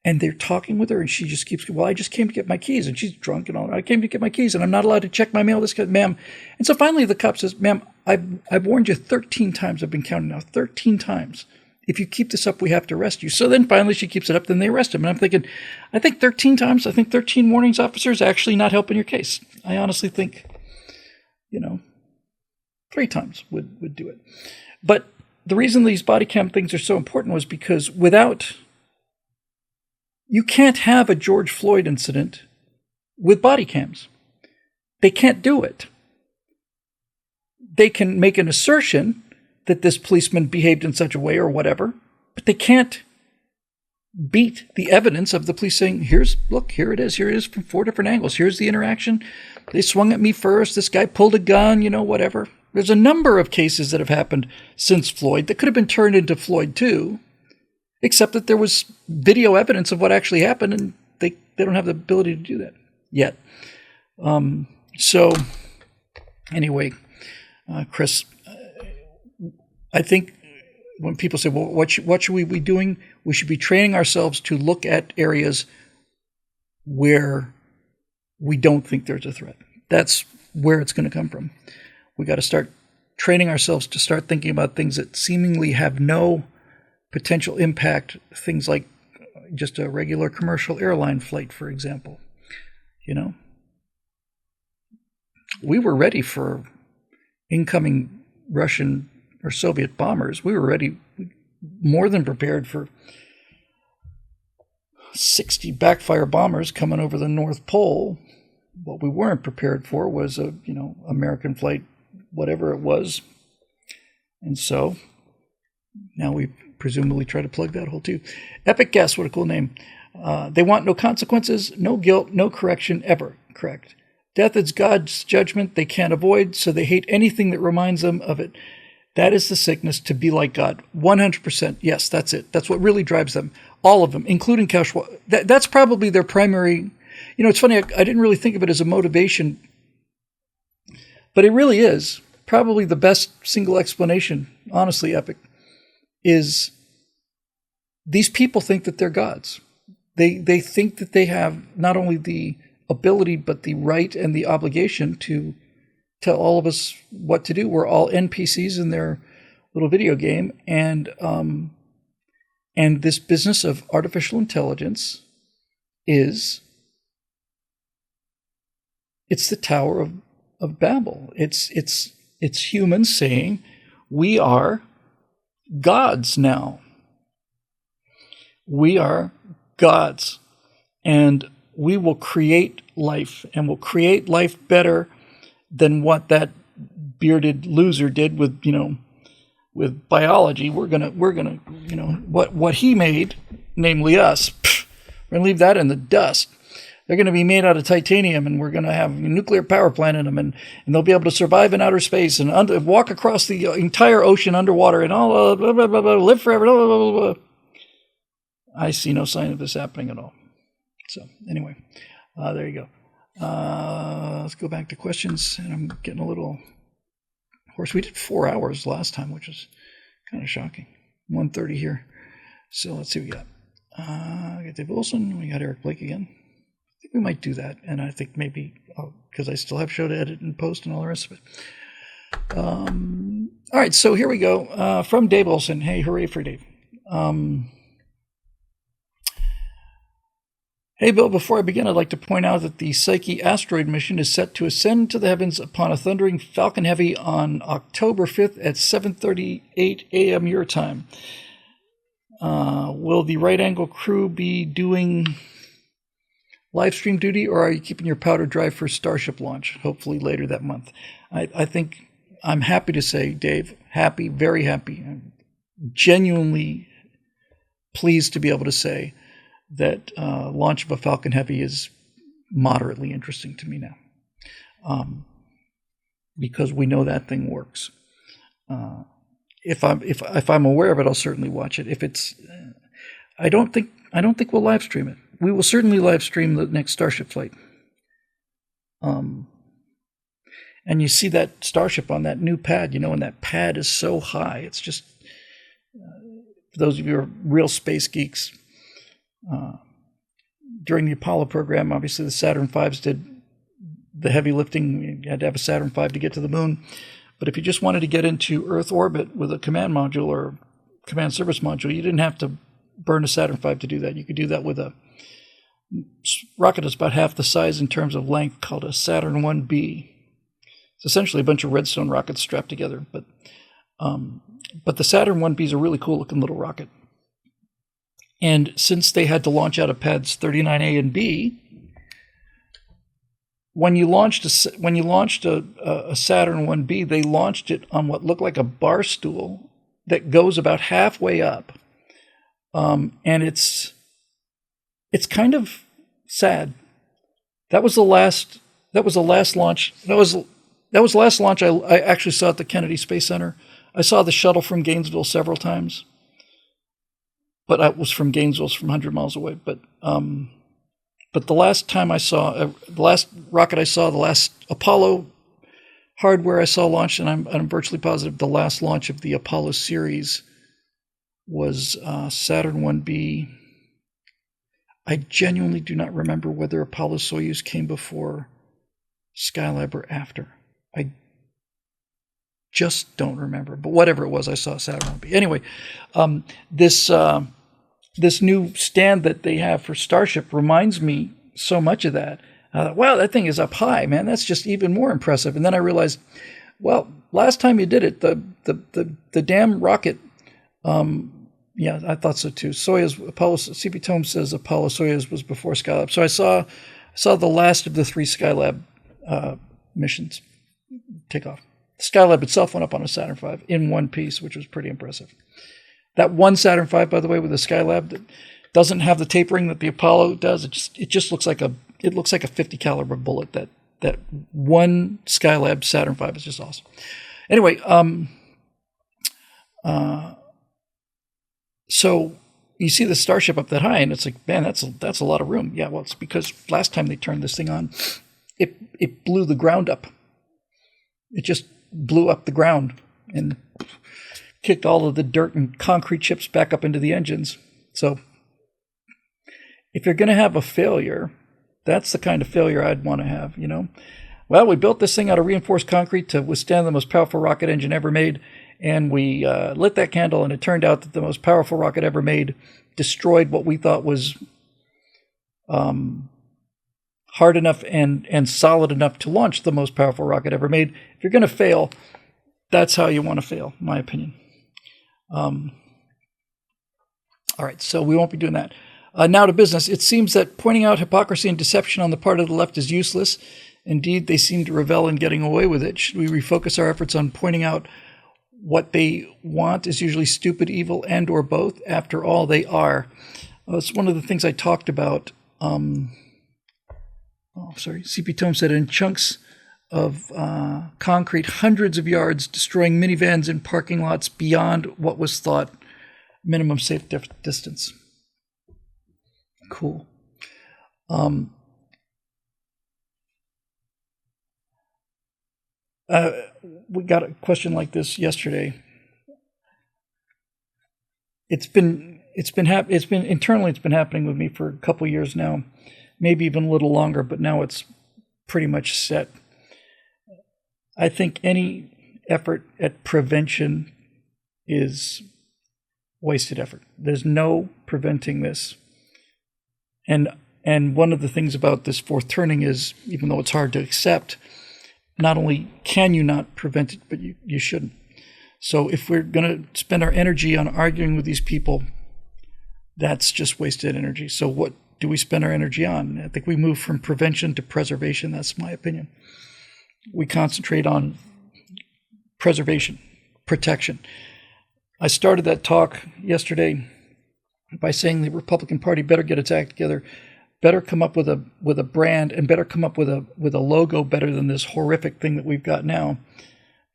And they're talking with her, and she just keeps, well, I just came to get my keys, and she's drunk and all. I came to get my keys, and I'm not allowed to check my mail. This guy, ma'am. And so finally the cop says, ma'am, I've warned you 13 times. I've been counting now, 13 times. If you keep this up, we have to arrest you. So then finally she keeps it up, then they arrest him. And I'm thinking, I think 13 times, 13 warnings, officer, is actually not helping your case. I honestly think, 3 times would do it. But the reason these body cam things are so important was because you can't have a George Floyd incident with body cams. They can't do it. They can make an assertion that this policeman behaved in such a way or whatever, but they can't beat the evidence of the police saying, here it is from 4 different angles. Here's the interaction. They swung at me first. This guy pulled a gun, whatever. There's a number of cases that have happened since Floyd that could have been turned into Floyd too, except that there was video evidence of what actually happened, and they don't have the ability to do that yet. So anyway, Chris, I think when people say, well, what should we be doing? We should be training ourselves to look at areas where we don't think there's a threat. That's where it's going to come from. We got to start training ourselves to start thinking about things that seemingly have no potential impact, things like just a regular commercial airline flight, for example. We were ready for incoming Russian or Soviet bombers. We were ready, more than prepared for 60 backfire bombers coming over the North Pole. What we weren't prepared for was a, American flight, whatever it was. And so now we presumably try to plug that hole too. Epic Guess, what a cool name. They want no consequences, no guilt, no correction ever. Correct. Death is God's judgment they can't avoid, so they hate anything that reminds them of it. That is the sickness, to be like God. 100%. Yes, that's it. That's what really drives them. All of them, including Kaushwa. That's probably their primary. It's funny, I didn't really think of it as a motivation, but it really is. Probably the best single explanation, honestly, Epic, is these people think that they're gods. They think that they have not only the ability, but the right and the obligation to tell all of us what to do. We're all NPCs in their little video game. And this business of artificial intelligence it's the Tower of Babel. It's humans saying, we are gods now. We are gods. And we will create life, and we'll create life better than what that bearded loser did with, with biology, we're gonna, what he made, namely us, we're gonna leave that in the dust. They're going to be made out of titanium, and we're going to have a nuclear power plant in them, and they'll be able to survive in outer space and walk across the entire ocean underwater and all blah, blah, blah, blah, live forever. Blah, blah, blah, blah. I see no sign of this happening at all. So anyway, there you go. Let's go back to questions, and I'm getting a little hoarse. We did 4 hours last time, which is kind of shocking. 1:30 here. So let's see what we got. We got Dave Wilson. We got Eric Blake again. I think we might do that, and I think maybe because I still have show to edit and post and all the rest of it. All right, so here we go. From Dave Olson. Hey, hooray for Dave. Hey, Bill, before I begin, I'd like to point out that the Psyche asteroid mission is set to ascend to the heavens upon a thundering Falcon Heavy on October 5th at 7:38 a.m. your time. Will the right angle crew be doing live stream duty, or are you keeping your powder dry for Starship launch, hopefully later that month? I think I'm happy to say, Dave, happy, very happy. I'm genuinely pleased to be able to say that launch of a Falcon Heavy is moderately interesting to me now, because we know that thing works. If I'm aware of it, I'll certainly watch it. If it's, I don't think we'll live stream it. We will certainly live stream the next Starship flight. And you see that Starship on that new pad, and that pad is so high. It's just, for those of you who are real space geeks, during the Apollo program, obviously the Saturn V's did the heavy lifting. You had to have a Saturn V to get to the moon. But if you just wanted to get into Earth orbit with a command module or command service module, you didn't have to burn a Saturn V to do that. You could do that with a rocket that's about half the size in terms of length, called a Saturn 1B. It's essentially a bunch of redstone rockets strapped together. But the Saturn 1B is a really cool looking little rocket. And since they had to launch out of pads 39A and B, when you launched a Saturn 1B, they launched it on what looked like a bar stool that goes about halfway up, and it's kind of sad. That was the last launch. That was the last launch I actually saw at the Kennedy Space Center. I saw the shuttle from Gainesville several times, but I was from Gainesville, from 100 miles away. But the last time I saw, the last rocket I saw, the last Apollo hardware I saw launched, and I'm virtually positive the last launch of the Apollo series was Saturn 1B. I genuinely do not remember whether Apollo Soyuz came before Skylab or after. I just don't remember. But whatever it was, I saw Saturn 1B. Anyway, this new stand that they have for Starship reminds me so much of that. Wow, that thing is up high, man. That's just even more impressive. And then I realized, well, last time you did it, the damn rocket, yeah, I thought so too. Soyuz, Apollo, CP Tome says Apollo Soyuz was before Skylab. So I saw the last of the 3 Skylab missions take off. Skylab itself went up on a Saturn V in one piece, which was pretty impressive. That one Saturn V, by the way, with the Skylab that doesn't have the tapering that the Apollo does. It just looks like a 50 caliber bullet. That one Skylab Saturn V is just awesome. Anyway, so you see the Starship up that high, and it's like, man, that's a lot of room. Yeah, well, it's because last time they turned this thing on, it blew the ground up. It just blew up the ground and kicked all of the dirt and concrete chips back up into the engines. So if you're going to have a failure, that's the kind of failure I'd want to have, Well, we built this thing out of reinforced concrete to withstand the most powerful rocket engine ever made, and we lit that candle, and it turned out that the most powerful rocket ever made destroyed what we thought was hard enough and solid enough to launch the most powerful rocket ever made. If you're going to fail, that's how you want to fail, in my opinion. All right, so we won't be doing that. Now to business. It seems that pointing out hypocrisy and deception on the part of the left is useless. Indeed, they seem to revel in getting away with it. Should we refocus our efforts on pointing out what they want is usually stupid, evil, and or both. After all, they are. It's one of the things I talked about. CP Tome said, in chunks of concrete, hundreds of yards, destroying minivans in parking lots beyond what was thought minimum safe distance. Cool. We got a question like this yesterday. It's been happening with me for a couple years now, maybe even a little longer, but now it's pretty much set. I think any effort at prevention is wasted effort. There's no preventing this. And one of the things about this fourth turning is, even though it's hard to accept, not only can you not prevent it, but you shouldn't. So if we're going to spend our energy on arguing with these people, that's just wasted energy. So what do we spend our energy on? I think we move from prevention to preservation. That's my opinion. We concentrate on preservation, protection. I started that talk yesterday by saying the Republican Party better get its act together, better come up with a brand, and better come up with a logo better than this horrific thing that we've got now,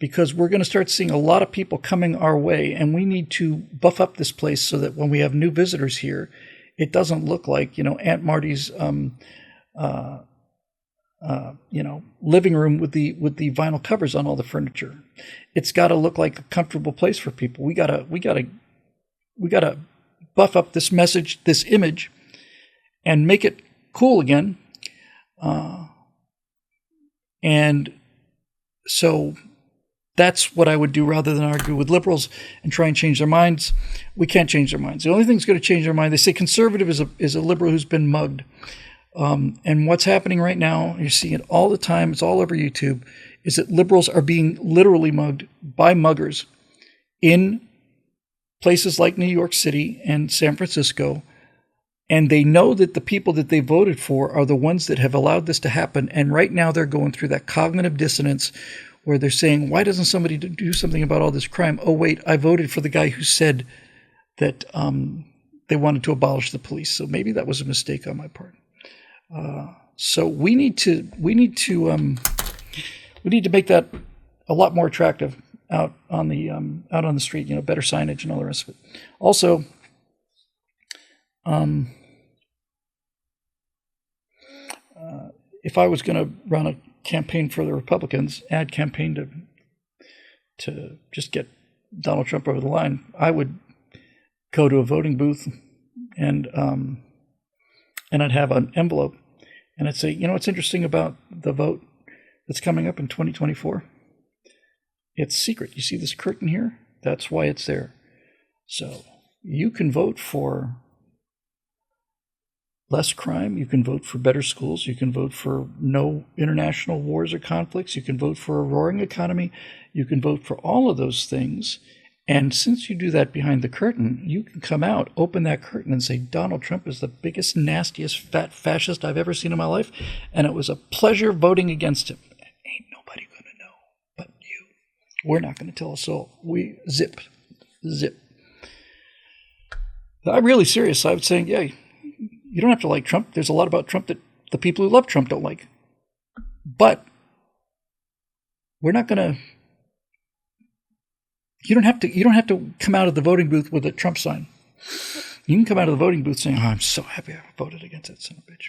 because we're going to start seeing a lot of people coming our way, and we need to buff up this place so that when we have new visitors here, it doesn't look like, Aunt Marty's living room with the vinyl covers on all the furniture. It's got to look like a comfortable place for people. We gotta buff up this message, this image, and make it cool again. And so that's what I would do rather than argue with liberals and try and change their minds. We can't change their minds. The only thing that's going to change their mind, they say conservative is a liberal who's been mugged. And what's happening right now, you're seeing it all the time, it's all over YouTube, is that liberals are being literally mugged by muggers in places like New York City and San Francisco. And they know that the people that they voted for are the ones that have allowed this to happen. And right now they're going through that cognitive dissonance where they're saying, why doesn't somebody do something about all this crime? Oh, wait, I voted for the guy who said that they wanted to abolish the police. So maybe that was a mistake on my part. So we need to make that a lot more attractive out on the street, better signage and all the rest of it. Also, if I was going to run a campaign for the Republicans, ad campaign to just get Donald Trump over the line, I would go to a voting booth and I'd have an envelope and I'd say, what's interesting about the vote that's coming up in 2024? It's secret. You see this curtain here? That's why it's there. So you can vote for less crime. You can vote for better schools. You can vote for no international wars or conflicts. You can vote for a roaring economy. You can vote for all of those things. And since you do that behind the curtain, you can come out, open that curtain and say, Donald Trump is the biggest, nastiest, fat fascist I've ever seen in my life. And it was a pleasure voting against him. Ain't nobody going to know but you. We're not going to tell a soul. We zip. I'm really serious. I was saying, yeah, you don't have to like Trump. There's a lot about Trump that the people who love Trump don't like. But we're not going to... You don't have to come out of the voting booth with a Trump sign. You can come out of the voting booth saying, I'm so happy I voted against that son of a bitch.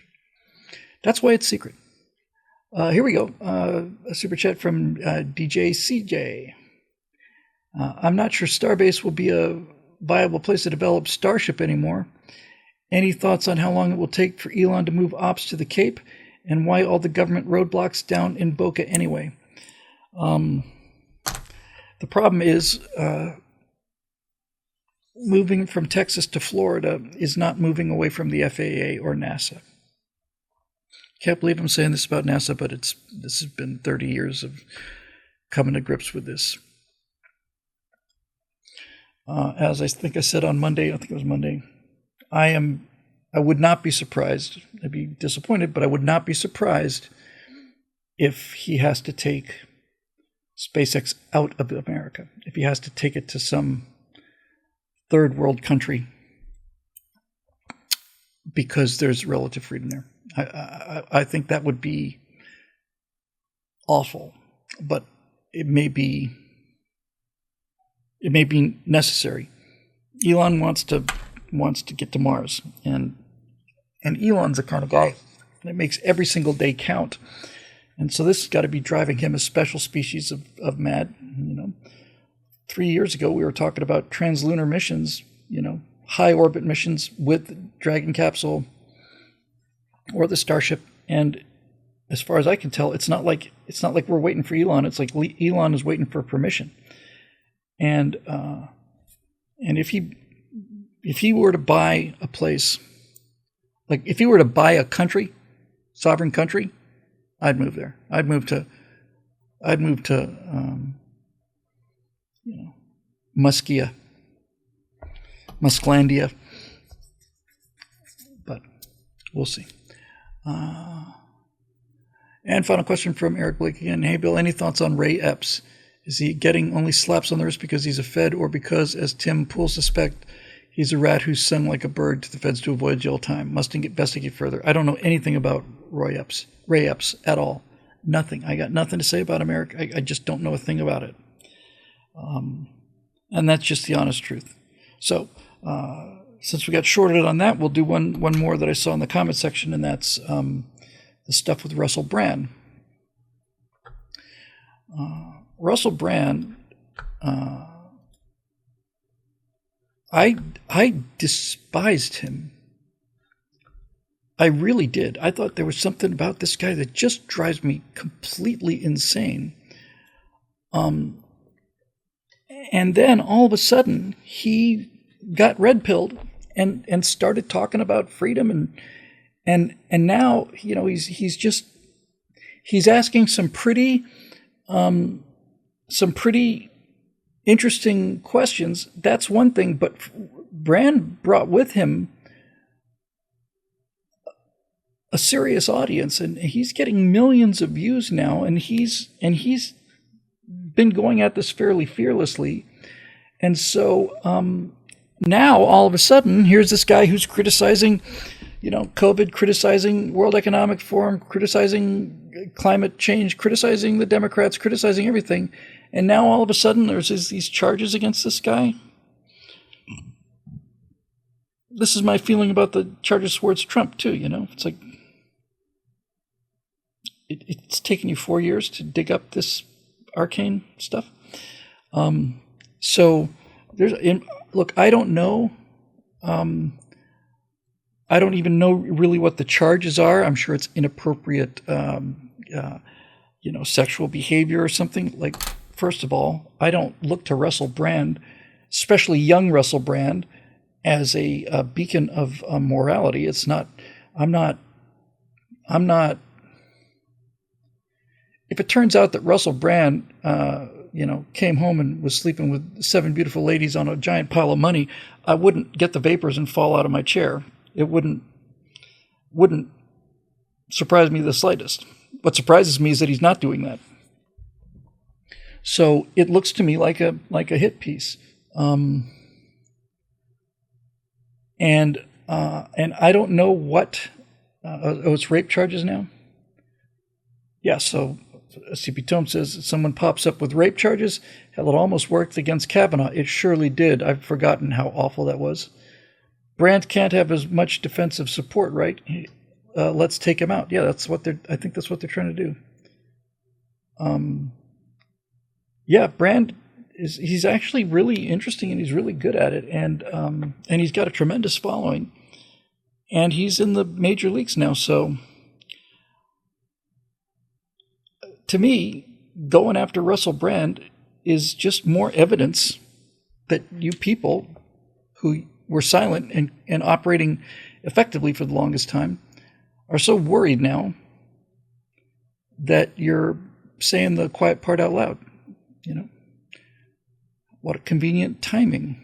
That's why it's secret. Here we go. A super chat from DJ CJ. I'm not sure Starbase will be a viable place to develop Starship anymore. Any thoughts on how long it will take for Elon to move ops to the Cape and why all the government roadblocks down in Boca anyway? The problem is moving from Texas to Florida is not moving away from the FAA or NASA. Can't believe I'm saying this about NASA, but this has been 30 years of coming to grips with this. As I think I said on Monday, I think it was Monday, I would not be surprised. I'd be disappointed, but I would not be surprised if he has to take SpaceX out of America, if he has to take it to some third world country because there's relative freedom there. I think that would be awful, but it may be necessary. Elon wants to get to Mars, and Elon's the kind of guy that makes every single day count. And so this has got to be driving him a special species of mad. 3 years ago we were talking about translunar missions, high orbit missions with Dragon capsule or the Starship, and as far as I can tell, it's not like we're waiting for Elon. It's like Elon is waiting for permission. And if he were to buy a place, like if he were to buy a country, sovereign country, I'd move there. I'd move to Musklandia. But we'll see. And final question from Eric Blake again. Hey, Bill, any thoughts on Ray Epps? Is he getting only slaps on the wrist because he's a Fed, or because, as Tim Poole suspect, he's a rat who's sung like a bird to the Feds to avoid jail time? Must investigate further. I don't know anything about Ray Epps at all. Nothing. I got nothing to say about America. I just don't know a thing about it. And that's just the honest truth. So, since we got shorted on that, we'll do one more that I saw in the comment section, and that's the stuff with Russell Brand. Russell Brand, I despised him. I really did. I thought there was something about this guy that just drives me completely insane. And then all of a sudden he got red-pilled and started talking about freedom, and now he's asking some pretty interesting questions. That's one thing, but Brand brought with him a serious audience, and he's getting millions of views now, and he's been going at this fairly fearlessly. And so now all of a sudden here's this guy who's criticizing COVID, criticizing World Economic Forum, criticizing climate change, criticizing the Democrats, criticizing everything. And now all of a sudden there's these charges against this guy. This is my feeling about the charges towards Trump too, It's like, it's taken you 4 years to dig up this arcane stuff. So look, I don't know. I don't even know really what the charges are. I'm sure it's inappropriate, sexual behavior or something. Like, first of all, I don't look to Russell Brand, especially young Russell Brand, as a beacon of morality. It's not. I'm not. If it turns out that Russell Brand, came home and was sleeping with 7 beautiful ladies on a giant pile of money, I wouldn't get the vapors and fall out of my chair. It wouldn't surprise me the slightest. What surprises me is that he's not doing that. So it looks to me like a hit piece, and I don't know what. It's rape charges now. Yeah. So CP Tome says someone pops up with rape charges. Hell, it almost worked against Kavanaugh. It surely did. I've forgotten how awful that was. Brandt can't have as much defensive support, right? Let's take him out. Yeah, I think that's what they're trying to do. Yeah, Brandt he's actually really interesting, and he's really good at it, and he's got a tremendous following, and he's in the major leagues now. So to me, going after Russell Brand is just more evidence that you people who were silent and operating effectively for the longest time are so worried now that you're saying the quiet part out loud. What a convenient timing.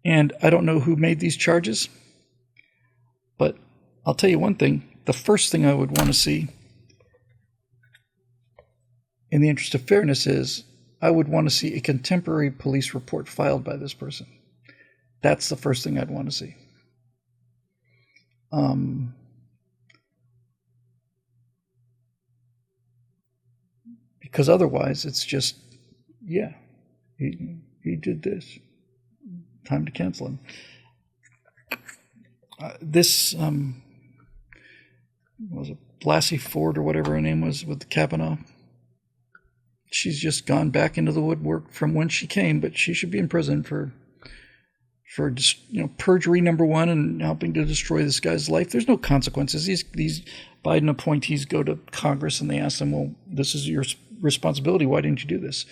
And I don't know who made these charges, but I'll tell you one thing. The first thing I would want to see in the interest of fairness, is I would want to see a contemporary police report filed by this person. That's the first thing I'd want to see. Because otherwise, it's just, yeah, he did this. Time to cancel him. This was it Blasey Ford or whatever her name was with the Kavanaugh. She's just gone back into the woodwork from when she came, but she should be in prison for perjury, number one, and helping to destroy this guy's life. There's no consequences. These Biden appointees go to Congress and they ask them, well, this is your responsibility. Why didn't you do this?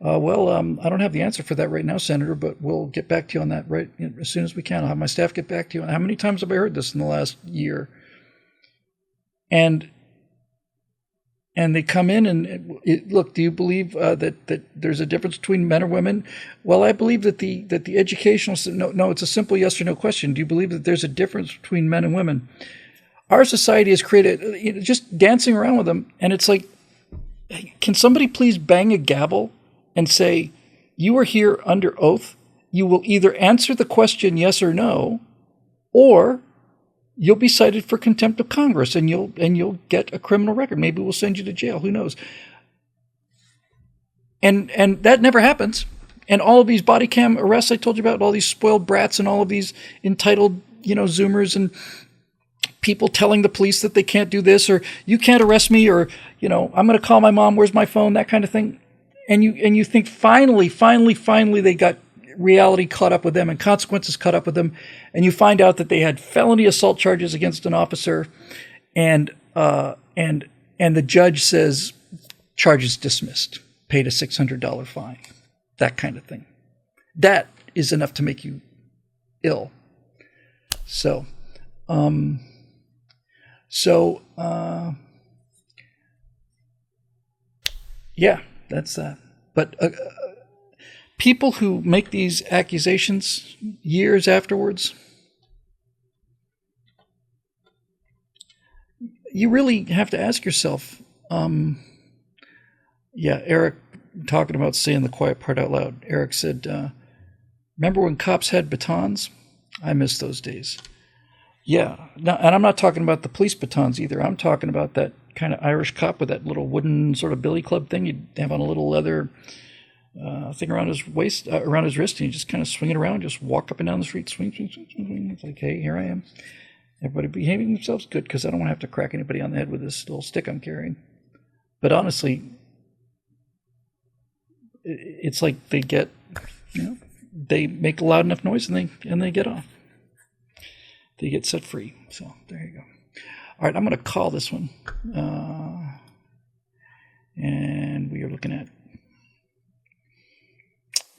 I don't have the answer for that right now, Senator, but we'll get back to you on that right as soon as we can. I'll have my staff get back to you. How many times have I heard this in the last year? And they come in and look. Do you believe that there's a difference between men or women? Well, I believe that the educational no, it's a simple yes or no question. Do you believe that there's a difference between men and women? Our society has created just dancing around with them, and it's like, can somebody please bang a gavel and say, you are here under oath. You will either answer the question yes or no, or you'll be cited for contempt of Congress and you'll get a criminal record. Maybe we'll send you to jail. Who knows? And that never happens. And all of these body cam arrests I told you about, all these spoiled brats and all of these entitled, Zoomers and people telling the police that they can't do this, or you can't arrest me, or, I'm going to call my mom. Where's my phone? That kind of thing. And you think finally they got reality caught up with them and consequences caught up with them, and you find out that they had felony assault charges against an officer, and the judge says charges dismissed, paid a $600 fine, that kind of thing. That is enough to make you ill. So, yeah, that's that. But people who make these accusations years afterwards, you really have to ask yourself, Eric, talking about saying the quiet part out loud. Eric said, remember when cops had batons? I miss those days. Yeah, now, and I'm not talking about the police batons either. I'm talking about that kind of Irish cop with that little wooden sort of billy club thing you'd have on a little leather thing around his waist, around his wrist, and you just kind of swing it around, just walk up and down the street, swing. It's like, hey, here I am. Everybody behaving themselves good, because I don't want to have to crack anybody on the head with this little stick I'm carrying. But honestly, it's like they get, they make a loud enough noise and they get off. They get set free. So there you go. All right, I'm going to call this one. And we are looking at,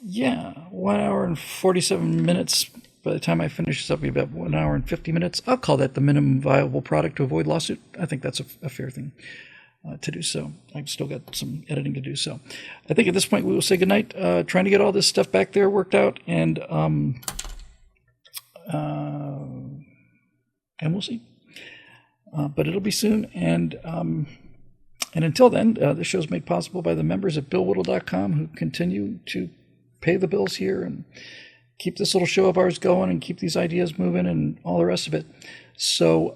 1 hour and 47 minutes. By the time I finish this up, it'll be about 1 hour and 50 minutes. I'll call that the minimum viable product to avoid lawsuit. I think that's a fair thing to do so. I've still got some editing to do so. I think at this point we will say goodnight, trying to get all this stuff back there worked out, and we'll see. But it'll be soon, and until then, the show's made possible by the members at BillWhittle.com who continue to pay the bills here and keep this little show of ours going and keep these ideas moving and all the rest of it. So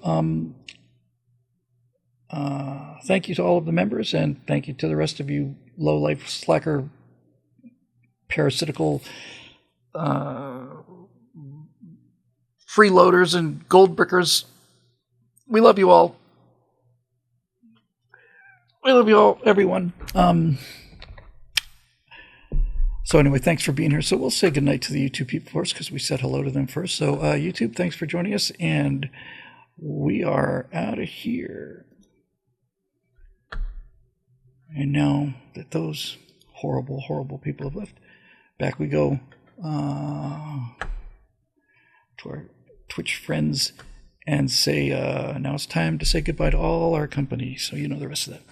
thank you to all of the members, and thank you to the rest of you low-life, slacker, parasitical freeloaders and gold brickers. We love you all. We love you all, everyone. So anyway, thanks for being here. So we'll say goodnight to the YouTube people first, because we said hello to them first. So YouTube, thanks for joining us, and we are out of here. And now that those horrible, horrible people have left, back we go to our Twitch friends and say, now it's time to say goodbye to all our company. So you know the rest of that.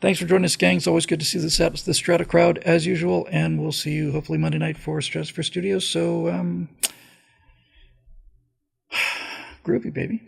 Thanks for joining us, gang. It's always good to see the Strata crowd as usual, and we'll see you hopefully Monday night for Stratosphere Studios. So groovy, baby.